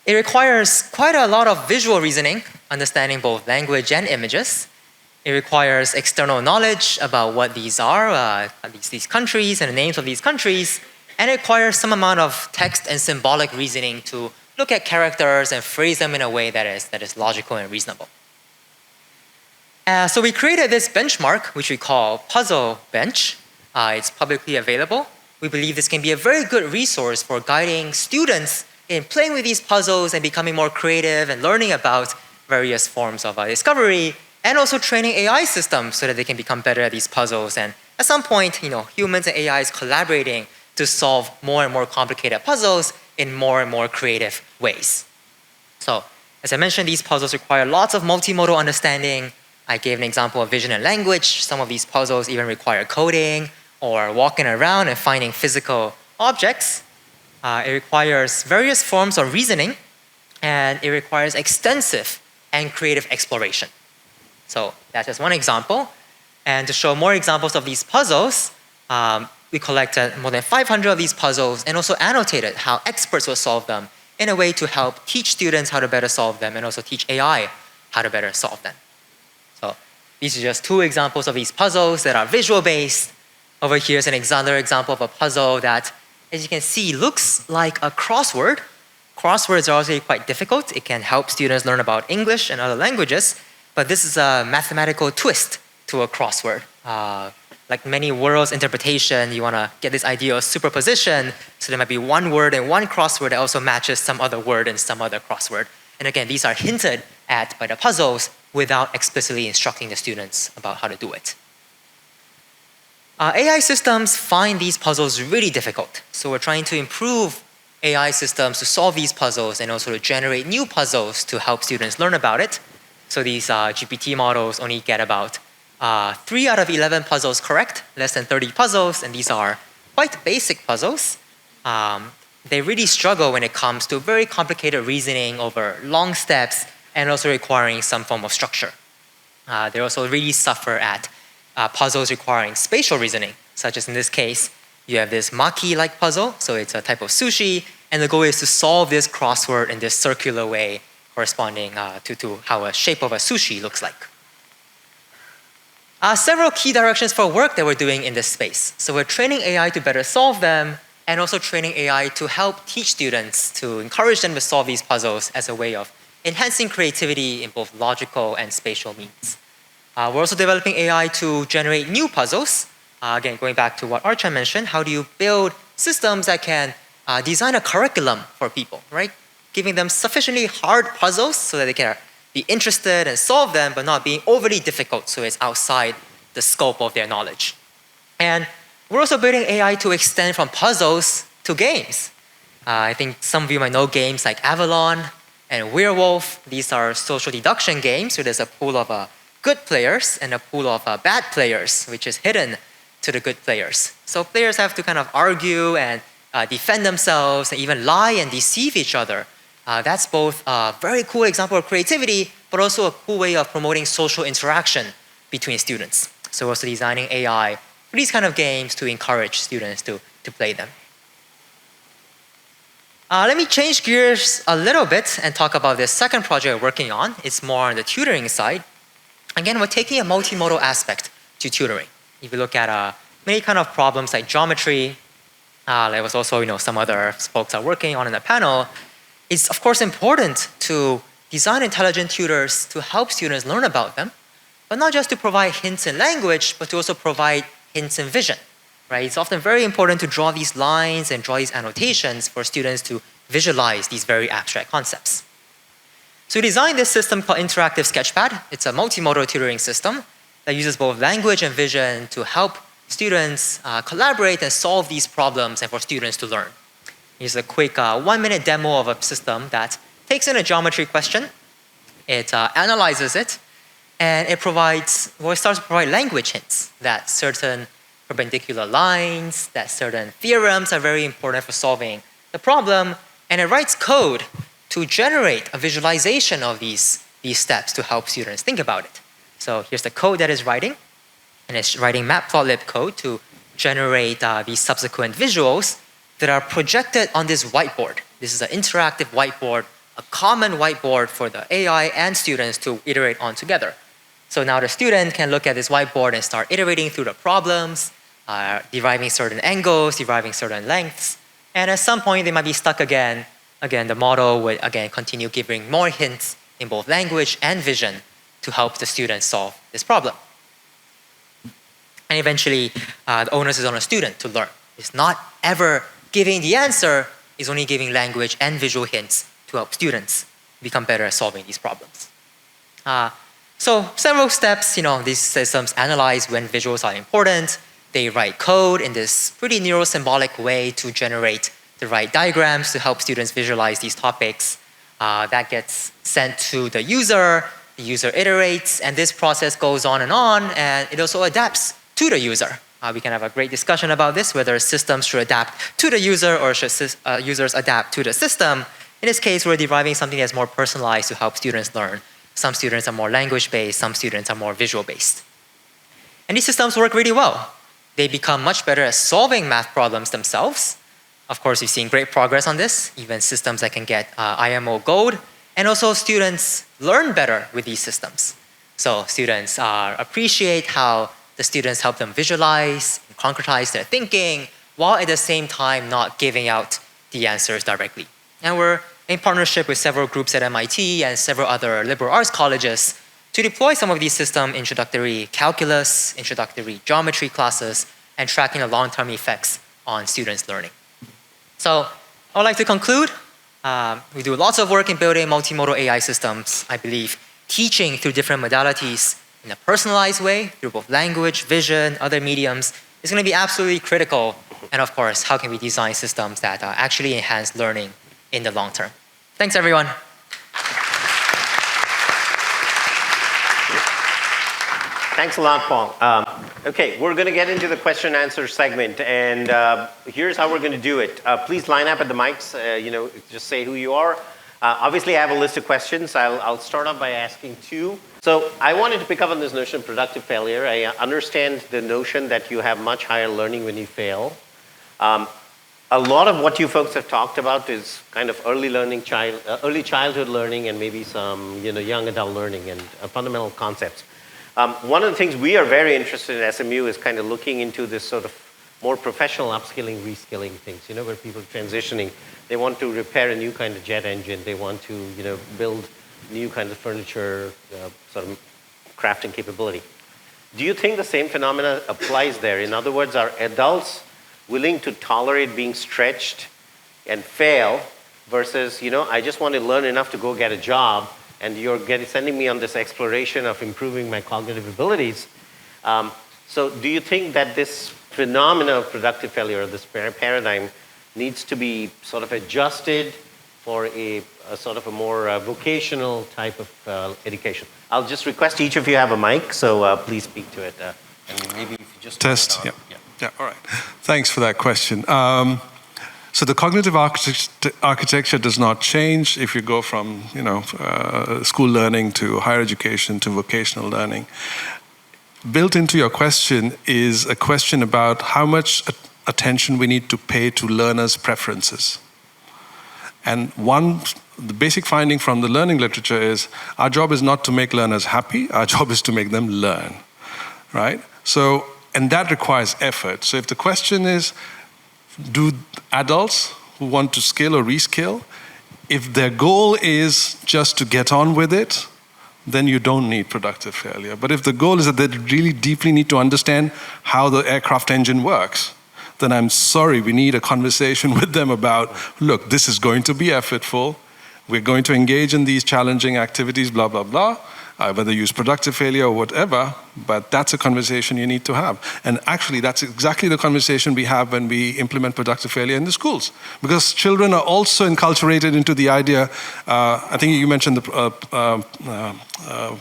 it requires quite a lot of visual reasoning, understanding both language and images. It requires external knowledge about what these are, these countries and the names of these countries. And it requires some amount of text and symbolic reasoning to look at characters and phrase them in a way that is logical and reasonable. So we created this benchmark, which we call Puzzle Bench. It's publicly available. We believe this can be a very good resource for guiding students in playing with these puzzles and becoming more creative and learning about various forms of discovery, and also training AI systems so that they can become better at these puzzles. And at some point, humans and AIs collaborating to solve more and more complicated puzzles in more and more creative ways. So, as I mentioned, these puzzles require lots of multimodal understanding. I gave an example of vision and language. Some of these puzzles even require coding or walking around and finding physical objects. It requires various forms of reasoning, and it requires extensive and creative exploration. So that's just one example. And to show more examples of these puzzles, we collected more than 500 of these puzzles and also annotated how experts will solve them in a way to help teach students how to better solve them and also teach AI how to better solve them. So these are just two examples of these puzzles that are visual-based. Over here is another example of a puzzle that, as you can see, looks like a crossword. Crosswords are also quite difficult. It can help students learn about English and other languages, but this is a mathematical twist to a crossword. Like many words interpretation, you want to get this idea of superposition, so there might be one word in one crossword that also matches some other word in some other crossword. And again, these are hinted at by the puzzles without explicitly instructing the students about how to do it. AI systems find these puzzles really difficult. So we're trying to improve AI systems to solve these puzzles and also to generate new puzzles to help students learn about it. So these GPT models only get about 3 out of 11 puzzles correct, less than 30 puzzles, and these are quite basic puzzles. They really struggle when it comes to very complicated reasoning over long steps and also requiring some form of structure. They also really suffer at puzzles requiring spatial reasoning, such as in this case, you have this maki-like puzzle, so it's a type of sushi, and the goal is to solve this crossword in this circular way corresponding to how a shape of a sushi looks like. Several key directions for work that we're doing in this space. So we're training AI to better solve them, and also training AI to help teach students, to encourage them to solve these puzzles as a way of enhancing creativity in both logical and spatial means. We're also developing AI to generate new puzzles. Again, going back to what Archon mentioned, how do you build systems that can design a curriculum for people, right? Giving them sufficiently hard puzzles so that they can be interested and solve them, but not being overly difficult so it's outside the scope of their knowledge. And we're also building AI to extend from puzzles to games. I think some of you might know games like Avalon and Werewolf. These are social deduction games where there's a pool of good players and a pool of bad players, which is hidden to the good players. So players have to kind of argue and defend themselves and even lie and deceive each other. That's both a very cool example of creativity, but also a cool way of promoting social interaction between students. So we're also designing AI for these kind of games to encourage students to play them. Let me change gears a little bit and talk about this second project we're working on. It's more on the tutoring side. Again, we're taking a multimodal aspect to tutoring. If you look at many kind of problems like geometry, there was also some other folks are working on in the panel, it's of course important to design intelligent tutors to help students learn about them, but not just to provide hints in language, but to also provide hints in vision. Right? It's often very important to draw these lines and draw these annotations for students to visualize these very abstract concepts. So we designed this system called Interactive Sketchpad. It's a multimodal tutoring system that uses both language and vision to help students collaborate and solve these problems and for students to learn. Here's a quick 1-minute demo of a system that takes in a geometry question, it analyzes it, and it starts to provide language hints that certain perpendicular lines, that certain theorems are very important for solving the problem, and it writes code to generate a visualization of these steps to help students think about it. So here's the code that it's writing, and it's writing matplotlib code to generate these subsequent visuals that are projected on this whiteboard. This is an interactive whiteboard, a common whiteboard for the AI and students to iterate on together. So now the student can look at this whiteboard and start iterating through the problems, deriving certain angles, deriving certain lengths, and at some point they might be stuck again. Again, the model would again continue giving more hints in both language and vision to help the students solve this problem. And eventually, the onus is on a student to learn. It's not ever giving the answer, it's only giving language and visual hints to help students become better at solving these problems. So several steps, these systems analyze when visuals are important. They write code in this pretty neurosymbolic way to generate the right diagrams to help students visualize these topics. That gets sent to the user iterates, and this process goes on, and it also adapts to the user. We can have a great discussion about this, whether systems should adapt to the user or should users adapt to the system. In this case, we're deriving something that's more personalized to help students learn. Some students are more language-based, some students are more visual-based. And these systems work really well. They become much better at solving math problems themselves. Of course, we've seen great progress on this, even systems that can get IMO Gold. And also students learn better with these systems. So students appreciate how the students help them visualize and concretize their thinking, while at the same time not giving out the answers directly. And we're in partnership with several groups at MIT and several other liberal arts colleges to deploy some of these system introductory calculus, introductory geometry classes, and tracking the long-term effects on students' learning. So I would like to conclude. We do lots of work in building multimodal AI systems. I believe teaching through different modalities in a personalized way, through both language, vision, other mediums, is going to be absolutely critical. And of course, how can we design systems that actually enhance learning in the long term? Thanks, everyone. Thanks a lot, Paul. Okay, we're going to get into the question and answer segment, and here's how we're going to do it. Please line up at the mics. Just say who you are. Obviously, I have a list of questions. I'll start off by asking two. So I wanted to pick up on this notion of productive failure. I understand the notion that you have much higher learning when you fail. A lot of what you folks have talked about is kind of early childhood learning, and maybe some young adult learning and fundamental concepts. One of the things we are very interested in SMU is kind of looking into this sort of more professional upskilling, reskilling things, where people are transitioning. They want to repair a new kind of jet engine. They want to, build new kinds of furniture, sort of crafting capability. Do you think the same phenomena applies there? In other words, are adults willing to tolerate being stretched and fail versus, I just want to learn enough to go get a job, and you're sending me on this exploration of improving my cognitive abilities. So do you think that this phenomena of productive failure, or this paradigm, needs to be sort of adjusted for a sort of a more vocational type of education? I'll just request each of you have a mic, so please speak to it. And maybe if you just test. Yeah, all right. Thanks for that question. So the cognitive architecture does not change if you go from school learning to higher education to vocational learning. Built into your question is a question about how much attention we need to pay to learners' preferences. And the basic finding from the learning literature is our job is not to make learners happy, our job is to make them learn, right? And that requires effort. So if the question is, do adults who want to skill or reskill, if their goal is just to get on with it, then you don't need productive failure. But if the goal is that they really deeply need to understand how the aircraft engine works, then I'm sorry, we need a conversation with them about, look, this is going to be effortful. We're going to engage in these challenging activities, blah, blah, blah. Whether you use productive failure or whatever, but that's a conversation you need to have. And actually, that's exactly the conversation we have when we implement productive failure in the schools. Because children are also enculturated into the idea, I think you mentioned the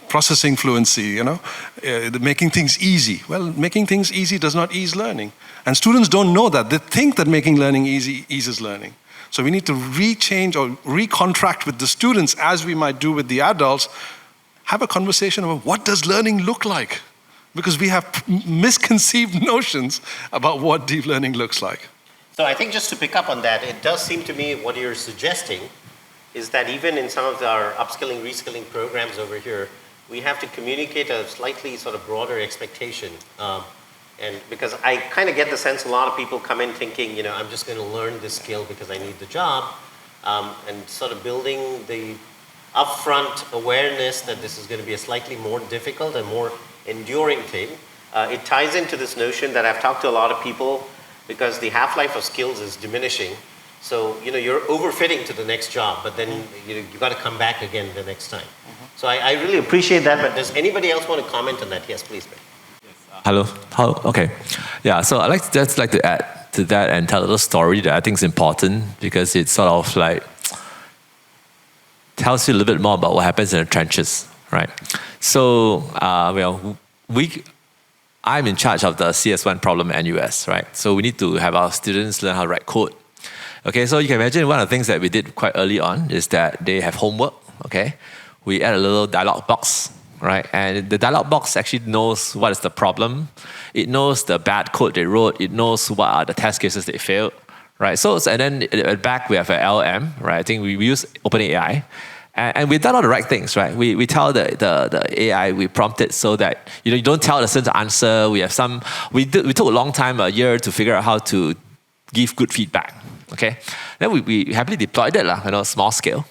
processing fluency, making things easy. Well, making things easy does not ease learning. And students don't know that. They think that making learning easy eases learning. So we need to rechange or recontract with the students, as we might do with the adults, have a conversation about what does learning look like? Because we have misconceived notions about what deep learning looks like. So I think just to pick up on that, it does seem to me what you're suggesting is that even in some of our upskilling, reskilling programs over here, we have to communicate a slightly sort of broader expectation. And because I kind of get the sense a lot of people come in thinking, I'm just going to learn this skill because I need the job, and sort of building the upfront awareness that this is going to be a slightly more difficult and more enduring thing. It ties into this notion that I've talked to a lot of people because the half-life of skills is diminishing. So, you're overfitting to the next job, but then you've got to come back again the next time. So I really appreciate that, but does anybody else want to comment on that? Yes, please. Hello. Okay. Yeah, so I'd like to add to that and tell a little story that I think is important because it sort of like tells you a little bit more about what happens in the trenches, right? So, I'm in charge of the CS1 problem at NUS, right? So we need to have our students learn how to write code. Okay, so you can imagine one of the things that we did quite early on is that they have homework, okay? We add a little dialog box, right? And the dialog box actually knows what is the problem. It knows the bad code they wrote. It knows what are the test cases they failed. Right, and then at the back we have an LM, right? I think we use OpenAI, and we've done all the right things, right? We tell the AI, we prompt it so that you don't tell the student to answer. We took a long time, a year, to figure out how to give good feedback. Okay, then we happily deployed it, small scale.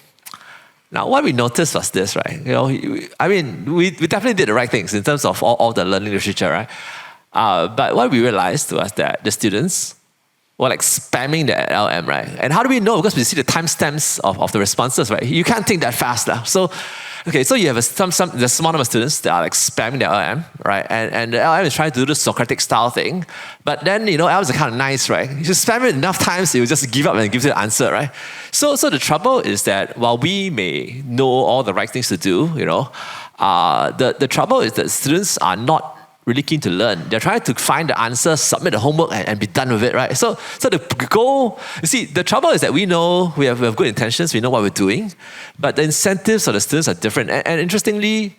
Now what we noticed was this, right? We definitely did the right things in terms of all the learning literature, right? But what we realized was that the students were like spamming the LM, right? And how do we know? Because we see the timestamps of the responses, right? You can't think that fast. So you have the small number of students that are like spamming the LM, right? And the LM is trying to do the Socratic style thing. But then, LMs are kind of nice, right? You just spam it enough times, it will just give up and give you the answer, right? So the trouble is that while we may know all the right things to do, the trouble is that students are not really keen to learn. They're trying to find the answer, submit the homework, and be done with it, right? So the goal, you see, the trouble is that we know we have good intentions, we know what we're doing, but the incentives of the students are different. And interestingly,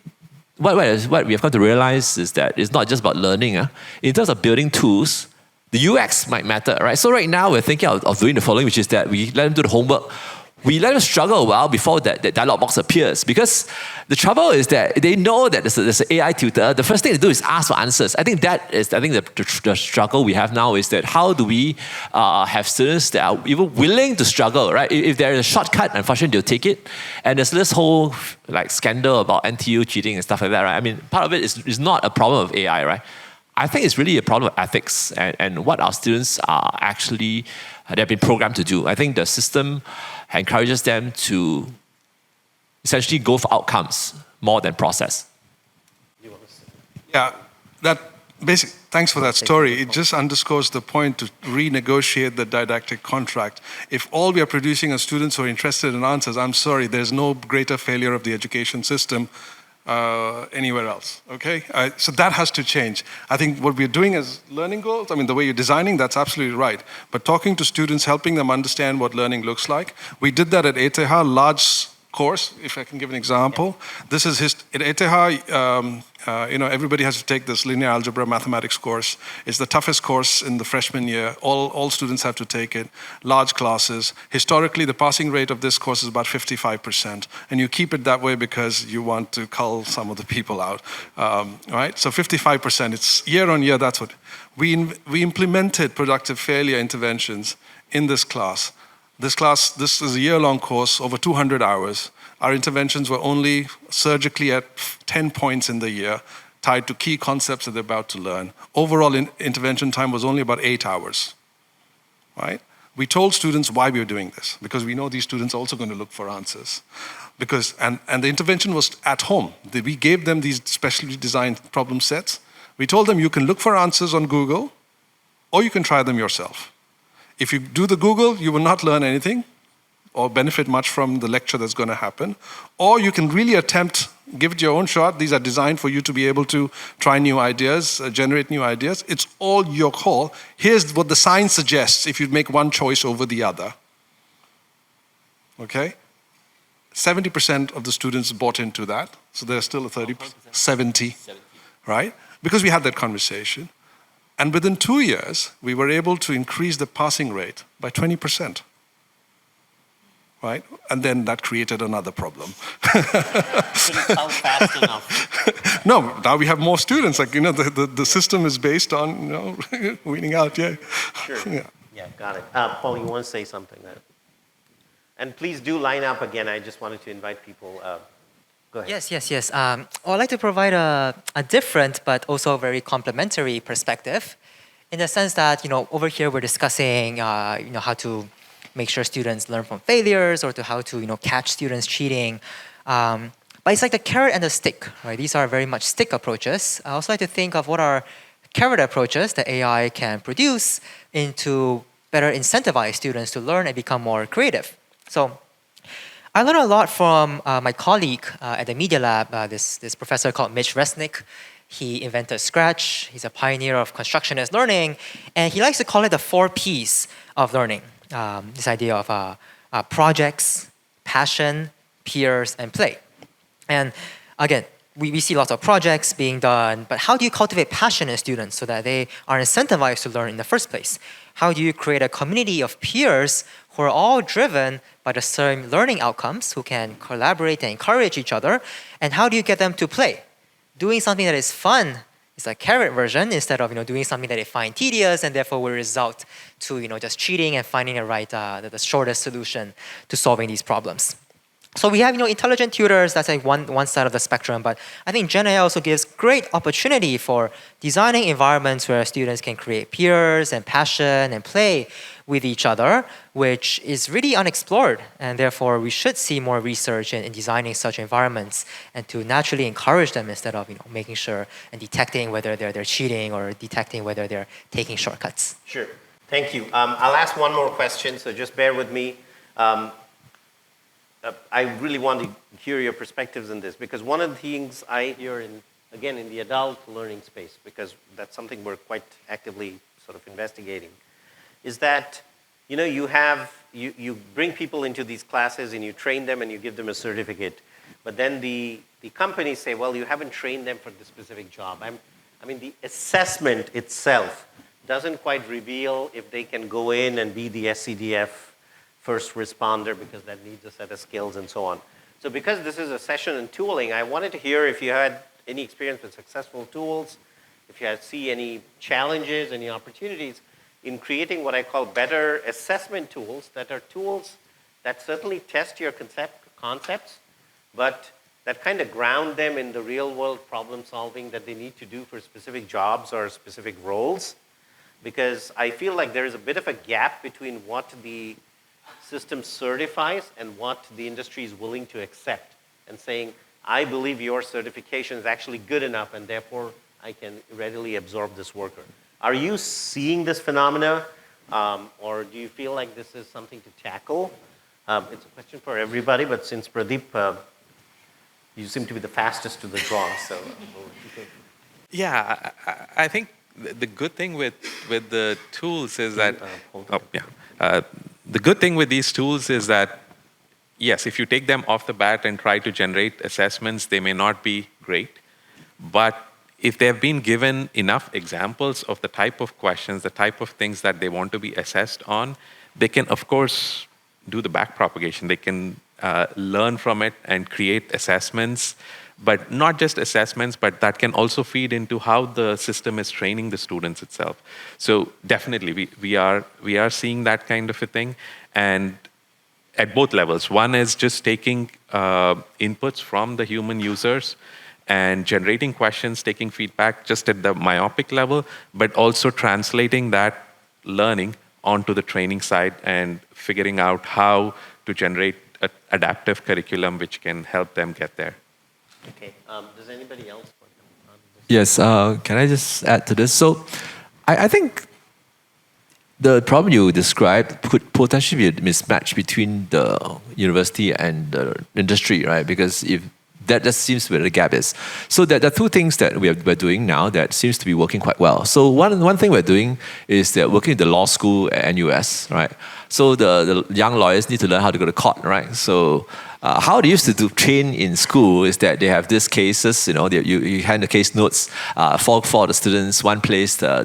what we have come to realize is that it's not just about learning. In terms of building tools, the UX might matter, right? So right now we're thinking of doing the following, which is that we let them do the homework. We let them struggle a while before that dialog box appears, because the trouble is that they know that there's an AI tutor. The first thing to do is ask for answers. I think the struggle we have now is that how do we have students that are even willing to struggle, right? If there is a shortcut, unfortunately they'll take it. And there's this whole scandal about NTU cheating and stuff like that, right? I mean, part of it is not a problem of AI, right? I think it's really a problem of ethics and what our students are actually, they've been programmed to do. I think the system encourages them to essentially go for outcomes more than process. Yeah, thanks for that story. It just underscores the point to renegotiate the didactic contract. If all we are producing are students who are interested in answers, I'm sorry, there's no greater failure of the education system anywhere else, okay? So that has to change. I think what we're doing as learning goals, the way you're designing, that's absolutely right. But talking to students, helping them understand what learning looks like. We did that at ETH, large course, if I can give an example. This is at ETH, everybody has to take this linear algebra mathematics course. It's the toughest course in the freshman year. All students have to take it, large classes. Historically, the passing rate of this course is about 55%. And you keep it that way because you want to cull some of the people out, right? So 55%, it's year on year, that's what. We implemented productive failure interventions in this class. This is a year-long course, over 200 hours. Our interventions were only surgically at 10 points in the year, tied to key concepts that they're about to learn. Overall intervention time was only about 8 hours, right? We told students why we were doing this, because we know these students are also going to look for answers. And the intervention was at home. We gave them these specially designed problem sets. We told them you can look for answers on Google, or you can try them yourself. If you do the Google, you will not learn anything or benefit much from the lecture that's going to happen. Or you can really give it your own shot. These are designed for you to be able to try new ideas, generate new ideas. It's all your call. Here's what the science suggests if you make one choice over the other. Okay? 70% of the students bought into that. So there's still a 70, right? Because we had that conversation. And within 2 years, we were able to increase the passing rate by 20%. Right? And then that created another problem. Couldn't tell fast enough. No, now we have more students. The system is based on, weeding out, yeah. Sure. Yeah, got it. Paul, you want to say something? And please do line up again. I just wanted to invite people. Go ahead. Yes. I'd like to provide a different but also very complementary perspective, in the sense that over here we're discussing how to make sure students learn from failures, or to how to catch students cheating. But it's like the carrot and the stick, right? These are very much stick approaches. I also like to think of what are carrot approaches that AI can produce into better incentivize students to learn and become more creative. So I learned a lot from my colleague at the Media Lab, this professor called Mitch Resnick. He invented Scratch. He's a pioneer of constructionist learning, and he likes to call it the 4 Ps of learning. This idea of projects, passion, peers, and play. And again, we see lots of projects being done, but how do you cultivate passion in students so that they are incentivized to learn in the first place? How do you create a community of peers who are all driven by the same learning outcomes, who can collaborate and encourage each other? And how do you get them to play? Doing something that is fun is a carrot version, instead of doing something that they find tedious and therefore will result to just cheating and finding the shortest solution to solving these problems. So we have intelligent tutors. That's like one side of the spectrum. But I think Gen AI also gives great opportunity for designing environments where students can create peers and passion and play with each other, which is really unexplored. And therefore, we should see more research in designing such environments, and to naturally encourage them instead of making sure and detecting whether they're cheating or detecting whether they're taking shortcuts. Sure. Thank you. I'll ask one more question, so just bear with me. I really want to hear your perspectives on this, because one of the things I hear in the adult learning space, because that's something we're quite actively sort of investigating, is that you bring people into these classes and you train them and you give them a certificate, but then the companies say, well, you haven't trained them for the specific job. The assessment itself doesn't quite reveal if they can go in and be the SCDF first responder, because that needs a set of skills and so on. So because this is a session in tooling, I wanted to hear if you had any experience with successful tools, if you see any challenges, any opportunities in creating what I call better assessment tools, that are tools that certainly test your concepts, but that kind of ground them in the real world problem solving that they need to do for specific jobs or specific roles. Because I feel like there is a bit of a gap between what the system certifies and what the industry is willing to accept, and saying, I believe your certification is actually good enough and therefore I can readily absorb this worker. Are you seeing this phenomena, or do you feel like this is something to tackle? It's a question for everybody, but since Pradeep, you seem to be the fastest to the draw, so. Yeah, I think the good thing with the tools is that, the good thing with these tools is that yes, if you take them off the bat and try to generate assessments, they may not be great. But if they've been given enough examples of the type of questions, the type of things that they want to be assessed on, they can, of course, do the back propagation. They can learn from it and create assessments, but not just assessments, but that can also feed into how the system is training the students itself. So definitely, we are seeing that kind of a thing, and at both levels. One is just taking inputs from the human users and generating questions, taking feedback just at the myopic level, but also translating that learning onto the training side and figuring out how to generate an adaptive curriculum which can help them get there. Okay. Does anybody else want to? Yes, can I just add to this? So I think the problem you described could potentially be a mismatch between the university and the industry, right? Because if that just seems where the gap is. So there are two things that we're doing now that seems to be working quite well. So one thing we're doing is that working in the law school at NUS, right? So the young lawyers need to learn how to go to court, right? So how they used to train in school is that they have these cases, you hand the case notes for the students. One plays the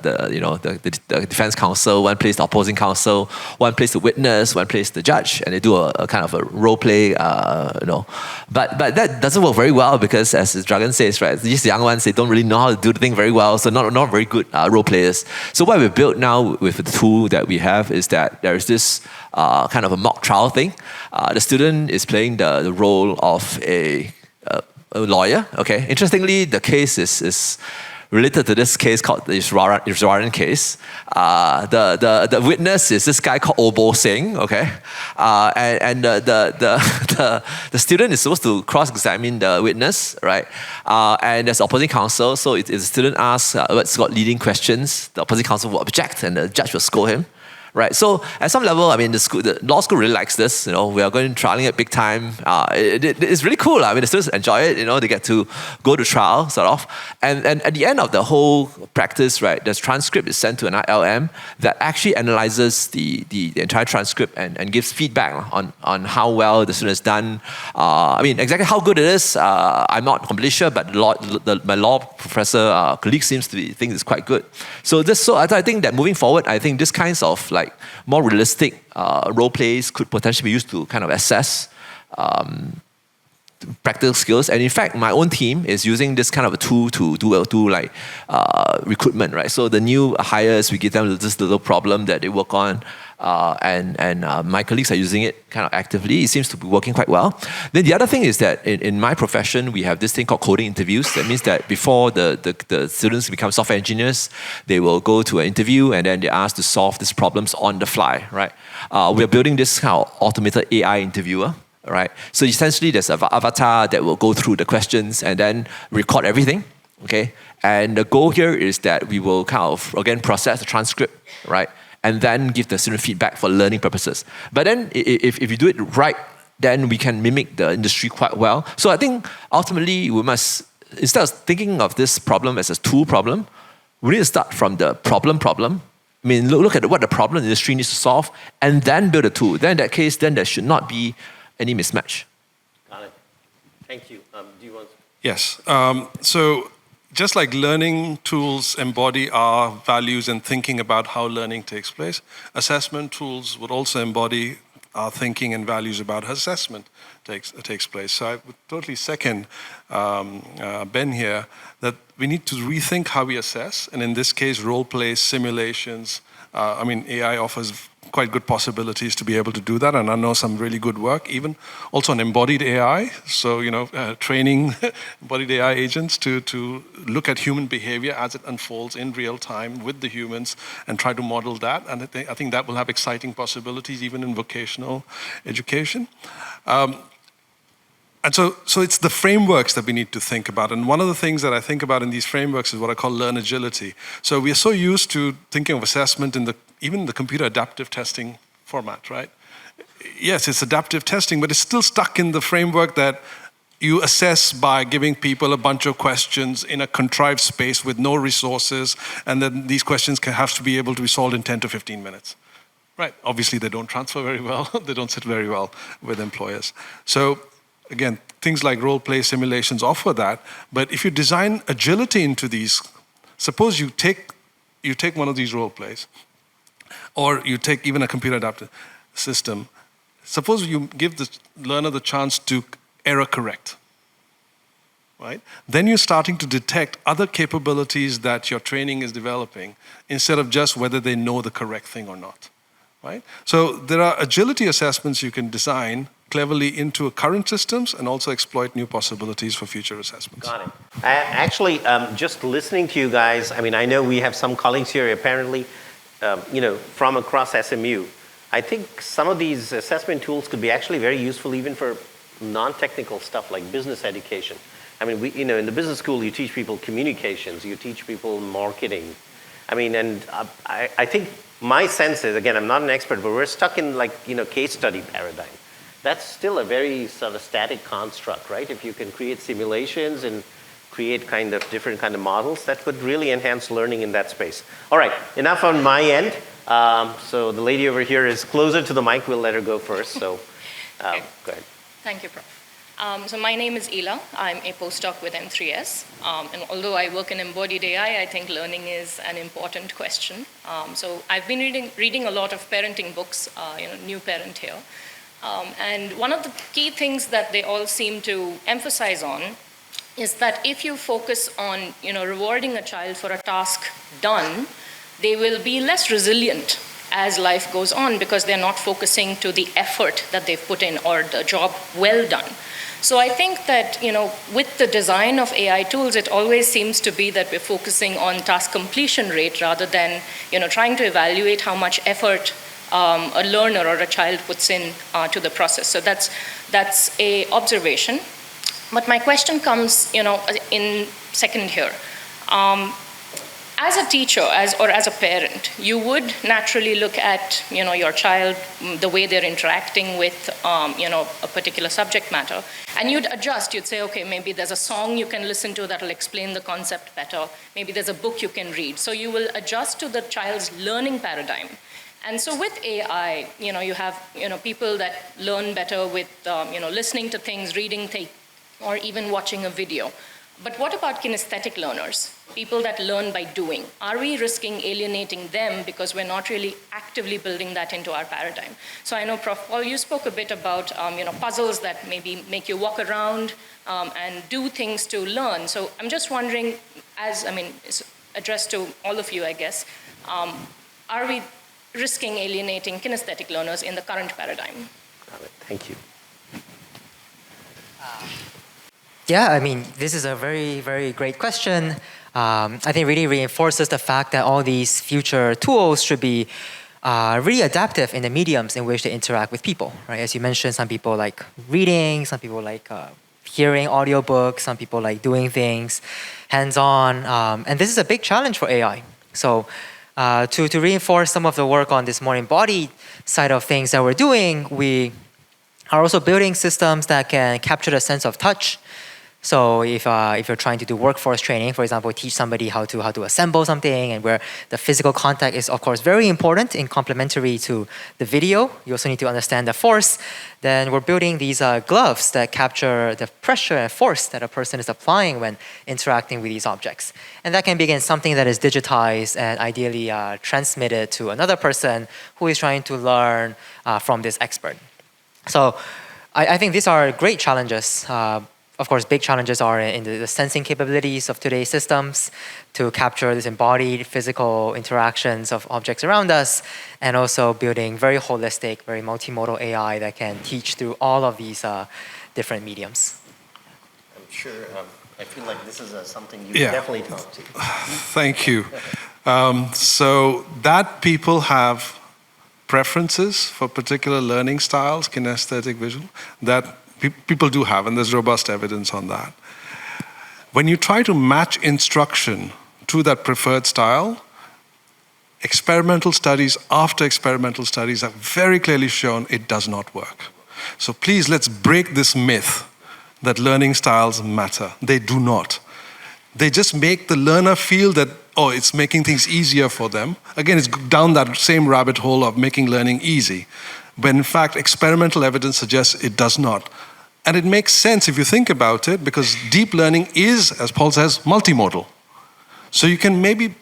defense counsel, one plays the opposing counsel, one plays the witness, one plays the judge, and they do a kind of a role play, But that doesn't work very well because, as Dragan says, right, these young ones, they don't really know how to do the thing very well, so not very good role players. So what we've built now with the tool that we have is that there is this kind of a mock trial thing. The student is playing the role of a lawyer. Okay, interestingly, the case is related to this case called the Iswaran case. The witness is this guy called Obo Singh. Okay, and the student is supposed to cross-examine the witness, right? And there's opposing counsel. So if the student asks what's got leading questions, the opposing counsel will object, and the judge will scold him. Right, so at some level, I mean, the law school really likes this. We are going trialing it big time. It's really cool. I mean, the students enjoy it. They get to go to trial, sort of. And at the end of the whole practice, right, the transcript is sent to an LM that actually analyzes the entire transcript and gives feedback on how well the student has done. I mean, exactly how good it is, I'm not completely sure, but my law professor colleague seems to think it's quite good. So I think that moving forward, I think this kinds of more realistic role plays could potentially be used to kind of assess practical skills. And in fact, my own team is using this kind of a tool to do recruitment, right? So the new hires, we give them this little problem that they work on, and my colleagues are using it kind of actively. It seems to be working quite well. Then the other thing is that in my profession, we have this thing called coding interviews. That means that before the students become software engineers, they will go to an interview and then they're asked to solve these problems on the fly, right? We're building this kind of automated AI interviewer. Right, so essentially there's an avatar that will go through the questions and then record everything, okay? And the goal here is that we will kind of, again, process the transcript, right? And then give the student feedback for learning purposes. But then if you do it right, then we can mimic the industry quite well. So I think ultimately we must, instead of thinking of this problem as a tool problem, we need to start from the problem. I mean, look at what the problem the industry needs to solve and then build a tool. Then in that case, then there should not be any mismatch. Got it. Thank you. Do you want to? Yes. So just like learning tools embody our values and thinking about how learning takes place, assessment tools would also embody our thinking and values about how assessment takes place. So I would totally second Ben here that we need to rethink how we assess, and in this case, role plays, simulations. I mean, AI offers quite good possibilities to be able to do that, and I know some really good work, even also on embodied AI. So, training embodied AI agents to look at human behavior as it unfolds in real time with the humans and try to model that. And I think that will have exciting possibilities even in vocational education. And so it's the frameworks that we need to think about. And one of the things that I think about in these frameworks is what I call learn agility. So we are so used to thinking of assessment in even the computer adaptive testing format, right? Yes, it's adaptive testing, but it's still stuck in the framework that you assess by giving people a bunch of questions in a contrived space with no resources, and then these questions have to be able to be solved in 10 to 15 minutes. Right. Obviously, they don't transfer very well. They don't sit very well with employers. So again, things like role-play simulations offer that. But if you design agility into these, suppose you take one of these role plays, or you take even a computer-adapted system. Suppose you give the learner the chance to error correct. Right? Then you're starting to detect other capabilities that your training is developing instead of just whether they know the correct thing or not. Right? So there are agility assessments you can design cleverly into current systems and also exploit new possibilities for future assessments. Got it. Actually, just listening to you guys, I mean, I know we have some colleagues here apparently, from across SMU. I think some of these assessment tools could be actually very useful even for non-technical stuff like business education. I mean, in the business school, you teach people communications, you teach people marketing. I mean, and I think my sense is, again, I'm not an expert, but we're stuck in case study paradigm. That's still a very sort of static construct, right? If you can create simulations and create different kind of models, that could really enhance learning in that space. All right, enough on my end. So the lady over here is closer to the mic. We'll let her go first. So Okay. Go ahead. Thank you, Prof. So my name is Ela. I'm a postdoc with M3S. And although I work in embodied AI, I think learning is an important question. So I've been reading a lot of parenting books, new parent here. And one of the key things that they all seem to emphasize on is that if you focus on, rewarding a child for a task done, they will be less resilient as life goes on because they're not focusing to the effort that they've put in or the job well done. So I think that, with the design of AI tools, it always seems to be that we're focusing on task completion rate rather than, trying to evaluate how much effort a learner or a child puts in to the process. So that's a observation. But my question comes, in second here. As a teacher, or as a parent, you would naturally look at, your child, the way they're interacting with, a particular subject matter, and you'd adjust. You'd say, okay, maybe there's a song you can listen to that'll explain the concept better. Maybe there's a book you can read. So you will adjust to the child's learning paradigm. And so with AI, you have, people that learn better with, listening to things, reading things, or even watching a video. But what about kinesthetic learners? People that learn by doing. Are we risking alienating them because we're not really actively building that into our paradigm? So I know, Prof. Paul, you spoke a bit about puzzles that maybe make you walk around and do things to learn. So I'm just wondering, it's addressed to all of you, I guess, are we risking alienating kinesthetic learners in the current paradigm? Got it. Thank you. Yeah, this is a very, very great question. I think really reinforces the fact that all these future tools should be really adaptive in the mediums in which they interact with people, right? As you mentioned, some people like reading, some people like hearing audiobooks, some people like doing things hands-on, and this is a big challenge for AI. So to reinforce some of the work on this more embodied side of things that we're doing, we are also building systems that can capture the sense of touch. So if you're trying to do workforce training, for example, teach somebody how to assemble something, and where the physical contact is of course very important in complementary to the video, you also need to understand the force. Then we're building these gloves that capture the pressure and force that a person is applying when interacting with these objects. And that can be, again, something that is digitized and ideally transmitted to another person who is trying to learn from this expert. So I think these are great challenges. Of course, big challenges are in the sensing capabilities of today's systems to capture these embodied physical interactions of objects around us, and also building very holistic, very multimodal AI that can teach through all of these different mediums. I'm sure, I feel like this is something you Yeah. definitely talk to. Thank you. So that people have preferences for particular learning styles, kinesthetic, visual, that people do have, and there's robust evidence on that. When you try to match instruction to that preferred style, experimental studies after experimental studies have very clearly shown it does not work. So please, let's break this myth that learning styles matter. They do not. They just make the learner feel that, oh, it's making things easier for them. Again, it's down that same rabbit hole of making learning easy. But in fact, experimental evidence suggests it does not. And it makes sense if you think about it, because deep learning is, as Paul says, multimodal. So you can maybe,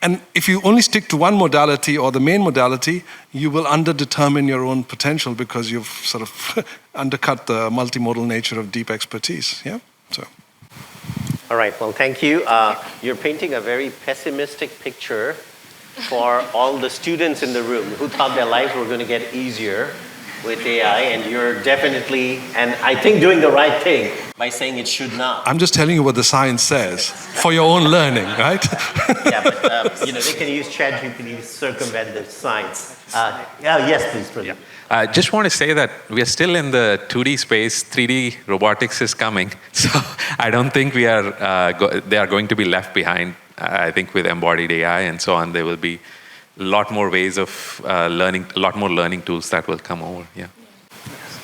and if you only stick to one modality or the main modality, you will underdetermine your own potential because you've sort of undercut the multimodal nature of deep expertise. Yeah. So. All right. Well, thank you. You're painting a very pessimistic picture for all the students in the room who thought their lives were going to get easier with AI, and you're definitely, and I think, doing the right thing by saying it should not. I'm just telling you what the science says for your own learning, right? Yeah, but they can use ChatGPT to circumvent the science. Yes, please, Pradeep. I just want to say that we are still in the 2D space. 3D robotics is coming, so I don't think they are going to be left behind. I think with embodied AI and so on, there will be a lot more ways of learning, a lot more learning tools that will come over. Yeah.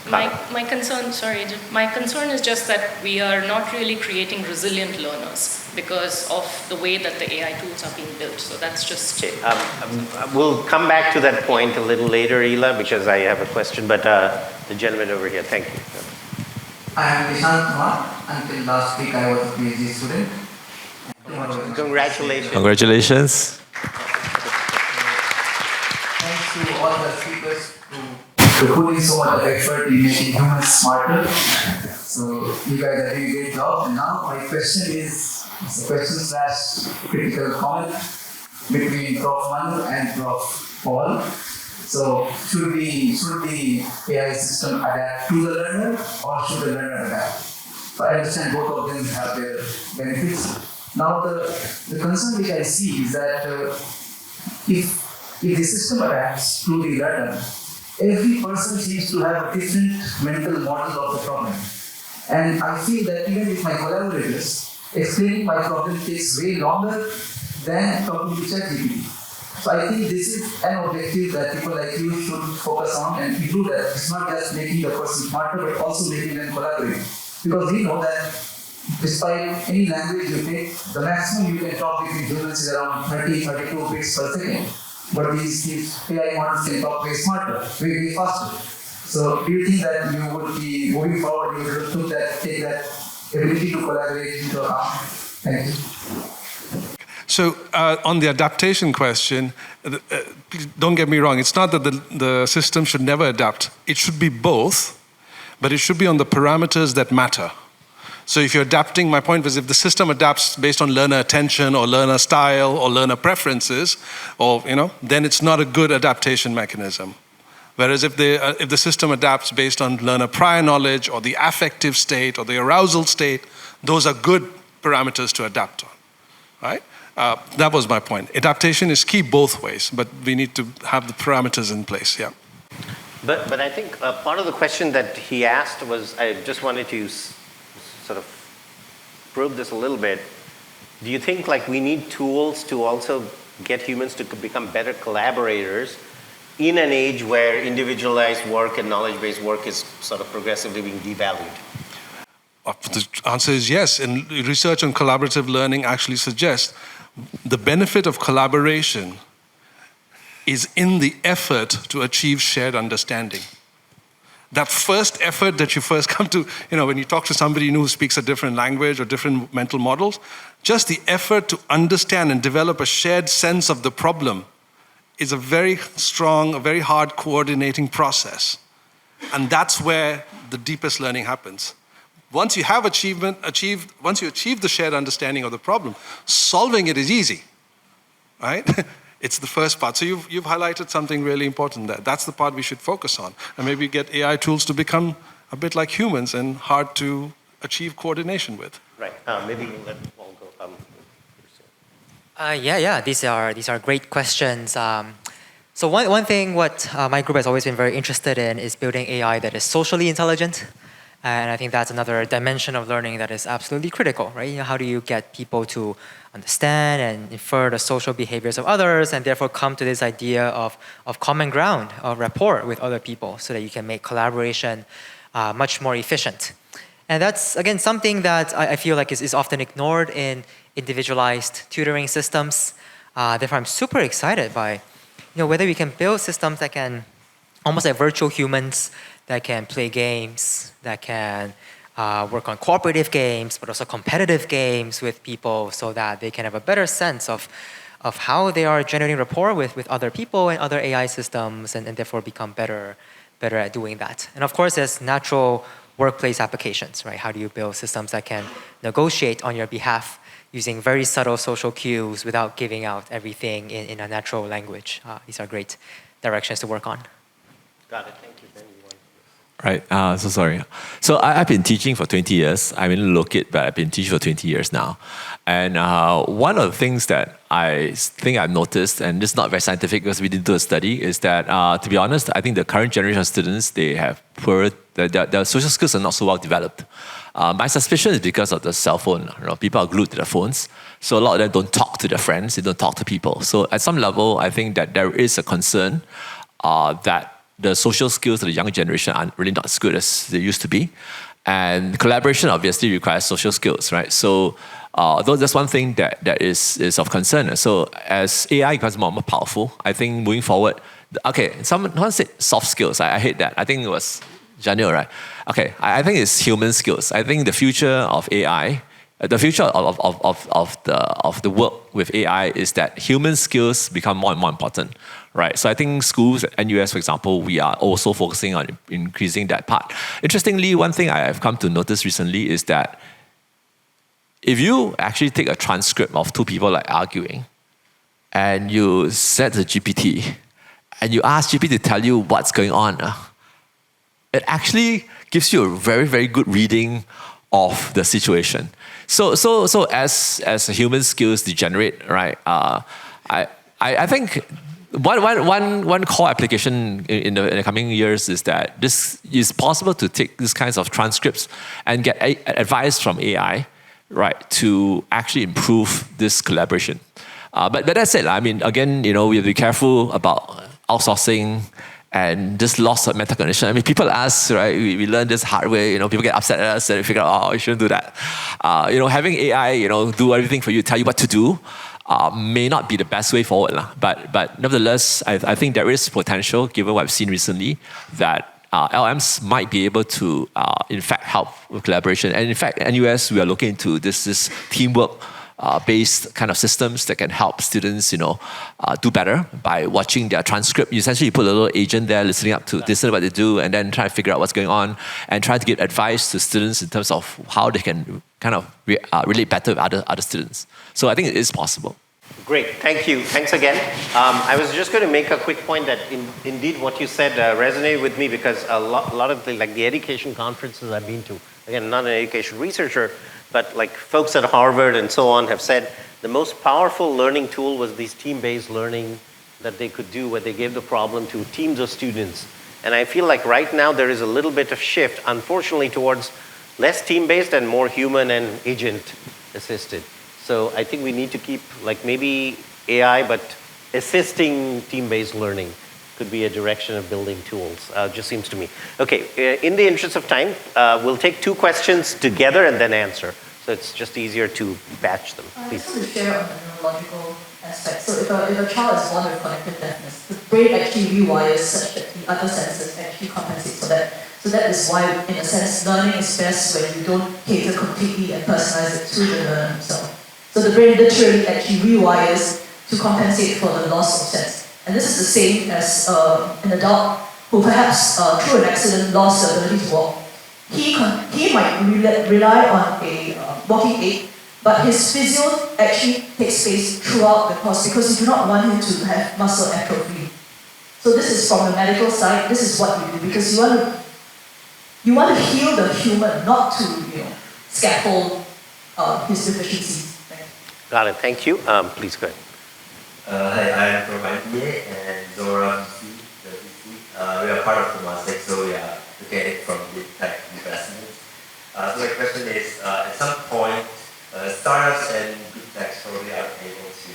My concern is just that we are not really creating resilient learners because of the way that the AI tools are being built. So that's just. Okay. We'll come back to that point a little later, Ela, because I have a question. But the gentleman over here, thank you. I am Vishal Kumar. Until last week, I was a PhD student. Congratulations. Congratulations. Thanks to all the speakers who put in so much effort in making humans smarter. So you guys are doing a great job. And now my question is a question/critical comment between Prof. Manu and Prof. Paul. So should the AI system adapt to the learner, or should the learner adapt? So I understand both of them have their benefits. Now the concern which I see is that if the system adapts to the learner, every person seems to have a different mental model of the problem. And I feel that even with my collaborators, explaining my problem takes way longer than talking to ChatGPT. So I think this is an objective that people like you should focus on, and we do that. It's not just making the person smarter, but also making them collaborate. Because we know that despite any language you take, the maximum you can talk between humans is around 30-32 bits per second. But these AI models can talk way smarter, way faster. So do you think that you would be moving forward, you would take that ability to collaborate into account? Thank you. So on the adaptation question, please don't get me wrong. It's not that the system should never adapt. It should be both, but it should be on the parameters that matter. So if you're adapting, my point was if the system adapts based on learner attention or learner style or learner preferences, or then it's not a good adaptation mechanism. Whereas if the system adapts based on learner prior knowledge or the affective state or the arousal state, those are good parameters to adapt on, right? That was my point. Adaptation is key both ways, but we need to have the parameters in place, yeah. But I think part of the question that he asked was, I just wanted to sort of probe this a little bit. Do you think we need tools to also get humans to become better collaborators in an age where individualized work and knowledge-based work is sort of progressively being devalued? The answer is yes. And research on collaborative learning actually suggests the benefit of collaboration is in the effort to achieve shared understanding. That first effort that you first come to, when you talk to somebody who speaks a different language or different mental models, just the effort to understand and develop a shared sense of the problem is a very strong, a very hard coordinating process. And that's where the deepest learning happens. Once you have once you achieve the shared understanding of the problem, solving it is easy, right? It's the first part. So you've highlighted something really important there. That's the part we should focus on. And maybe get AI tools to become a bit like humans and hard to achieve coordination with. Right. Maybe we'll let Paul go. These are great questions. So one thing what my group has always been very interested in is building AI that is socially intelligent. And I think that's another dimension of learning that is absolutely critical, right? How do you get people to understand and infer the social behaviors of others and therefore come to this idea of common ground, of rapport with other people so that you can make collaboration much more efficient. And that's, again, something that I feel like is often ignored in individualized tutoring systems. Therefore, I'm super excited by whether we can build systems that can, almost like virtual humans, that can play games, that can work on cooperative games, but also competitive games with people so that they can have a better sense of how they are generating rapport with other people and other AI systems and therefore become better at doing that. And of course, there's natural workplace applications, right? How do you build systems that can negotiate on your behalf using very subtle social cues without giving out everything in a natural language? These are great directions to work on. Got it. Thank you, Ben. Right, so sorry. So I've been teaching for 20 years. I'm in Lokit, but I've been teaching for 20 years now. And one of the things that I think I've noticed, and this is not very scientific because we didn't do a study, is that, to be honest, I think the current generation of students, they have their social skills are not so well developed. My suspicion is because of the cell phone. People are glued to their phones. So a lot of them don't talk to their friends, they don't talk to people. So at some level, I think that there is a concern that the social skills of the younger generation are really not as good as they used to be. And collaboration obviously requires social skills, right? So that's one thing that is of concern. So as AI becomes more powerful, I think moving forward, okay, someone said soft skills. I hate that. I think it was Janil, right? Okay, I think it's human skills. I think the future of AI, the future of the work with AI is that human skills become more and more important, right? So I think schools at NUS, for example, we are also focusing on increasing that part. Interestingly, one thing I have come to notice recently is that if you actually take a transcript of two people like arguing, and you set the GPT, and you ask GPT to tell you what's going on, it actually gives you a very, very good reading of the situation. So as human skills degenerate, right? I think one core application in the coming years is that this is possible to take these kinds of transcripts and get advice from AI, right, to actually improve this collaboration. But that's it. I mean, again, we have to be careful about outsourcing and just loss of metacognition. I mean, people ask, right? We learn this hard way. People get upset at us and we figure out, you shouldn't do that. Having AI, do everything for you, tell you what to do, may not be the best way forward, but nevertheless, I think there is potential, given what I've seen recently, that LMs might be able to, in fact, help with collaboration. And in fact, at NUS, we are looking into this teamwork based kind of systems that can help students, do better by watching their transcript. You essentially put a little agent there listening up to listen to what they do and then try to figure out what's going on and try to give advice to students in terms of how they can kind of relate better with other students. So I think it is possible. Great, thank you. Thanks again. I was just going to make a quick point that indeed what you said resonated with me because a lot of the education conferences I've been to, again, not an education researcher, but like folks at Harvard and so on have said the most powerful learning tool was these team-based learning that they could do where they gave the problem to teams of students. And I feel like right now there is a little bit of shift, unfortunately, towards less team-based and more human and agent-assisted. So I think we need to keep maybe AI, but assisting team-based learning could be a direction of building tools, just seems to me. Okay, in the interest of time, we'll take two questions together and then answer. So it's just easier to batch them. I just want to share on the neurological aspect. So if a child is born with connective deafness, the brain actually rewires such that the other senses actually compensate for that. So that is why, in a sense, learning is best when you don't cater completely and personalize it to the learner himself. So the brain literally actually rewires to compensate for the loss of sense. And this is the same as an adult who perhaps through an accident lost the ability to walk. He might rely on a walking aid, but his physio actually takes place throughout the course because you do not want him to have muscle atrophy. So this is from the medical side, this is what you do because you want to heal the human, not to scaffold his deficiencies. Got it, thank you. Please go ahead. Hi, I'm from MIT and Zora we are part of the Temasek, so we are looking at it from the tech investment. So my question is, at some point, startups and big techs probably are able to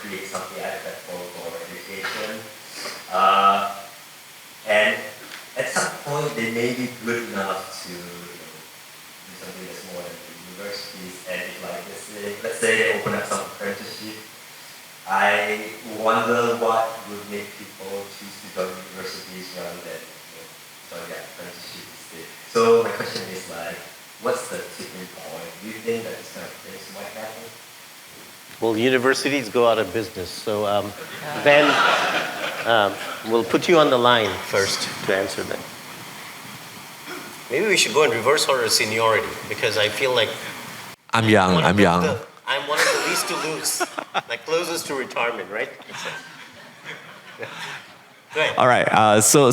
create something like that for education. And at some point, they may be good enough to do something that's more than the universities, and if like let's say they open up some apprenticeship, I wonder what would make people choose to join universities rather than join the apprenticeship instead. So my question is like, what's the tipping point? Do you think that this kind of things might happen? Well, universities go out of business. So Ben, we'll put you on the line first to answer that. Maybe we should go in reverse order of seniority, because I feel like I'm young. I'm one of the least to lose, like closest to retirement, right? Right. All right. So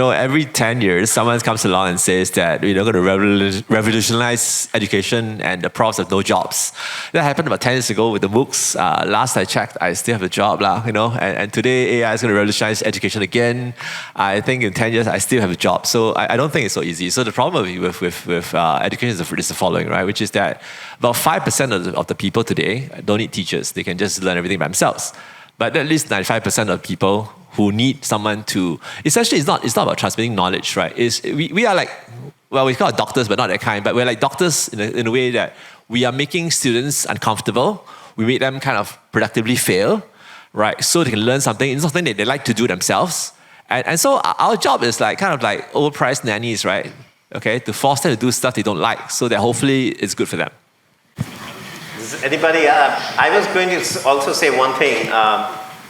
every 10 years, someone comes along and says that we're going to revolutionize education, and the profs have no jobs. That happened about 10 years ago with the MOOCs. Last I checked, I still have a job, and today AI is going to revolutionize education again. I think in 10 years, I still have a job. So I don't think it's so easy. So the problem with education is the following, right? Which is that about 5% of the people today don't need teachers. They can just learn everything by themselves. But at least 95% of people who need someone to, essentially it's not about transmitting knowledge, right? We are like, well, we call it doctors, but not that kind, but we're like doctors in a way that we are making students uncomfortable. We make them kind of productively fail, right? So they can learn something. It's something that they like to do themselves. And so our job is like kind of like overpriced nannies, right? Okay, to force them to do stuff they don't like, so that hopefully it's good for them. Anybody? I was going to also say one thing.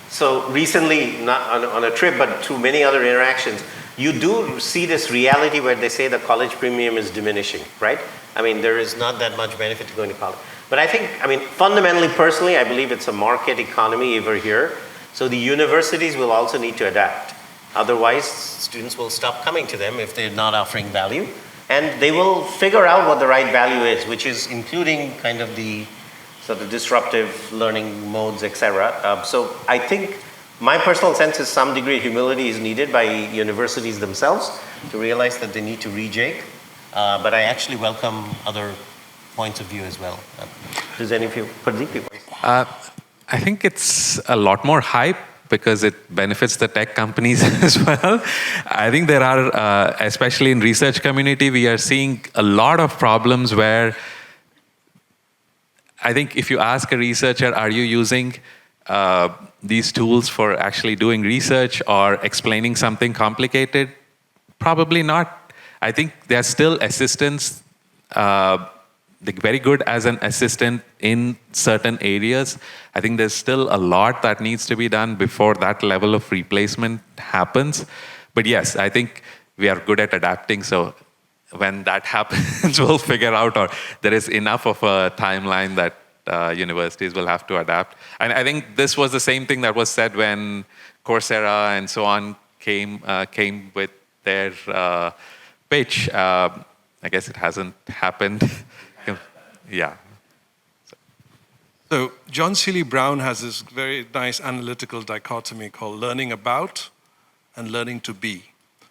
So recently, not on a trip, but through many other interactions, you do see this reality where they say the college premium is diminishing, right? I mean, there is not that much benefit to going to college. But I think, fundamentally, personally, I believe it's a market economy over here. So the universities will also need to adapt. Otherwise, students will stop coming to them if they're not offering value. And they will figure out what the right value is, which is including kind of the sort of disruptive learning modes, etc. So I think my personal sense is some degree of humility is needed by universities themselves to realize that they need to rejig. But I actually welcome other points of view as well. Does any of you, Pradeep? I think it's a lot more hype because it benefits the tech companies as well. I think there are, especially in research community, we are seeing a lot of problems where I think if you ask a researcher, are you using these tools for actually doing research or explaining something complicated? Probably not. I think they're still assistants. They're very good as an assistant in certain areas. I think there's still a lot that needs to be done before that level of replacement happens. But yes, I think we are good at adapting. So when that happens, we'll figure out, or there is enough of a timeline that universities will have to adapt. And I think this was the same thing that was said when Coursera and so on came with their pitch. I guess it hasn't happened. Yeah. So John Seeley Brown has this very nice analytical dichotomy called learning about and learning to be.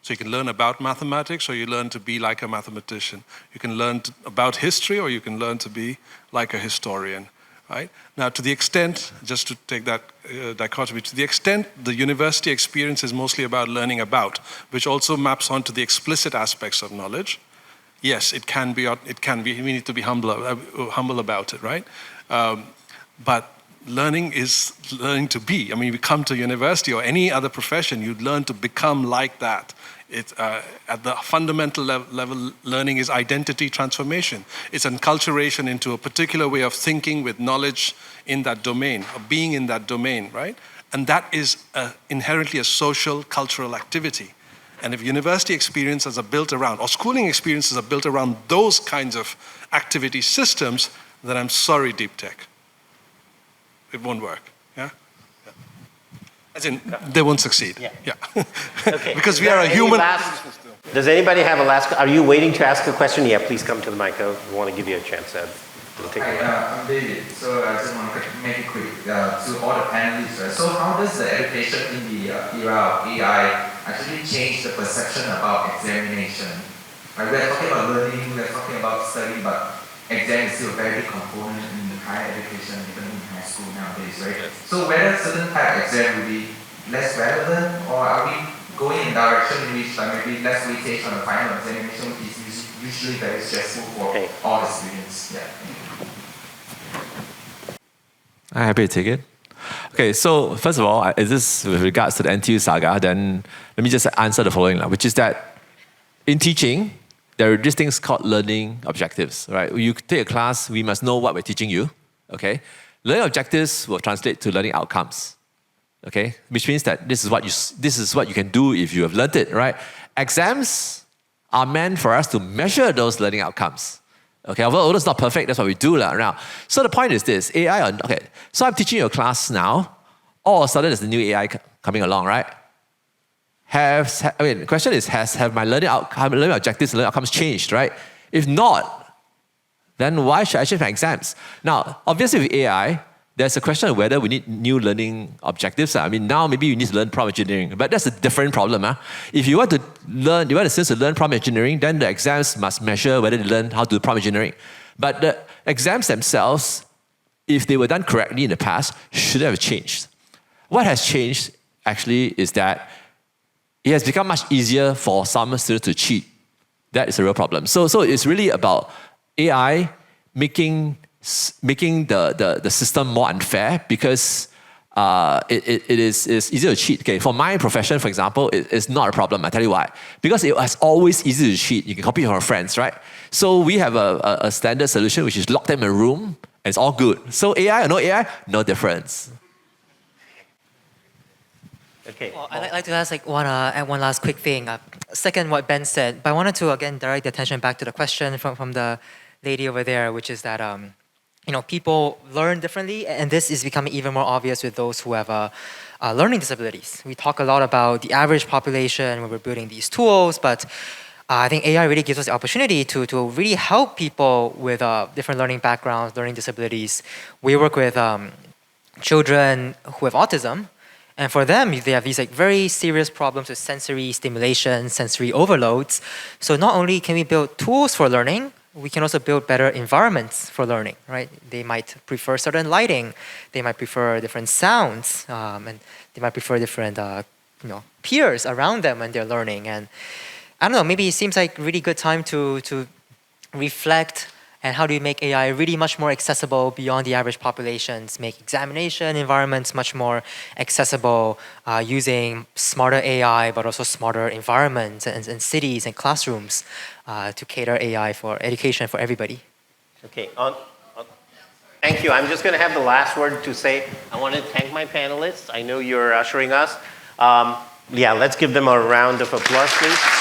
So you can learn about mathematics, or you learn to be like a mathematician. You can learn about history, or you can learn to be like a historian, right? Now, to the extent, just to take that dichotomy, to the extent the university experience is mostly about learning about, which also maps onto the explicit aspects of knowledge. Yes, it can be. We need to be humble about it, right? But learning is learning to be. I mean, you come to university or any other profession, you learn to become like that. At the fundamental level, learning is identity transformation. It's enculturation into a particular way of thinking with knowledge in that domain, of being in that domain, right? And that is inherently a social, cultural activity. And if university experiences are built around, or schooling experiences are built around those kinds of activity systems, then I'm sorry, deep tech. It won't work. Yeah? As in, they won't succeed. Yeah. Okay. Because we are a human. Does anybody have a last? Are you waiting to ask a question? Yeah, please come to the mic. I want to give you a chance. I'm David. So I just want to make it quick to all the panelists. Right? So how does the education in the era of AI actually change the perception about examination? Like we're talking about learning, we're talking about study, but exam is still a very big component in the higher education, even in high school nowadays, right? So whether certain type of exam will be less relevant, or are we going in a direction in which maybe less weightage on the final examination, which is usually very stressful for all the students. Yeah. I'm happy to take it. Okay, so first of all, is this with regards to the NTU saga, then let me just answer the following, which is that in teaching, there are these things called learning objectives, right? You take a class, we must know what we're teaching you, okay? Learning objectives will translate to learning outcomes, okay? Which means that this is what you can do if you have learned it, right? Exams are meant for us to measure those learning outcomes. Okay, although it's not perfect, that's what we do now. So the point is this, okay, so I'm teaching you a class now, all of a sudden there's a new AI coming along, right? The question is, have my learning objectives, learning outcomes changed, right? If not, then why should I change my exams? Now, obviously with AI, there's a question of whether we need new learning objectives. I mean, now maybe you need to learn prompt engineering, but that's a different problem. If you want the students to learn prompt engineering, then the exams must measure whether they learn how to do prompt engineering. But the exams themselves, if they were done correctly in the past, should have changed. What has changed, actually, is that it has become much easier for some students to cheat. That is a real problem. So it's really about AI making the system more unfair because it is easier to cheat. Okay, for my profession, for example, it's not a problem. I tell you why. Because it was always easy to cheat. You can copy from your friends, right? So we have a standard solution which is lock them in a room and it's all good. So AI or no AI, no difference. Okay. Well, I'd like to ask add one last quick thing. Second, what Ben said, but I wanted to again direct the attention back to the question from the lady over there, which is that people learn differently, and this is becoming even more obvious with those who have learning disabilities. We talk a lot about the average population when we're building these tools, but I think AI really gives us the opportunity to really help people with different learning backgrounds, learning disabilities. We work with children who have autism, and for them, they have these very serious problems with sensory stimulation, sensory overloads. So not only can we build tools for learning, we can also build better environments for learning, right? They might prefer certain lighting, they might prefer different sounds, and they might prefer different peers around them when they're learning. And I don't know, maybe it seems like a really good time to reflect and how do you make AI really much more accessible beyond the average populations, make examination environments much more accessible using smarter AI, but also smarter environments and cities and classrooms to cater AI for education for everybody. Okay, thank you. I'm just going to have the last word to say. I want to thank my panelists. I know you're ushering us. Let's give them a round of applause, please.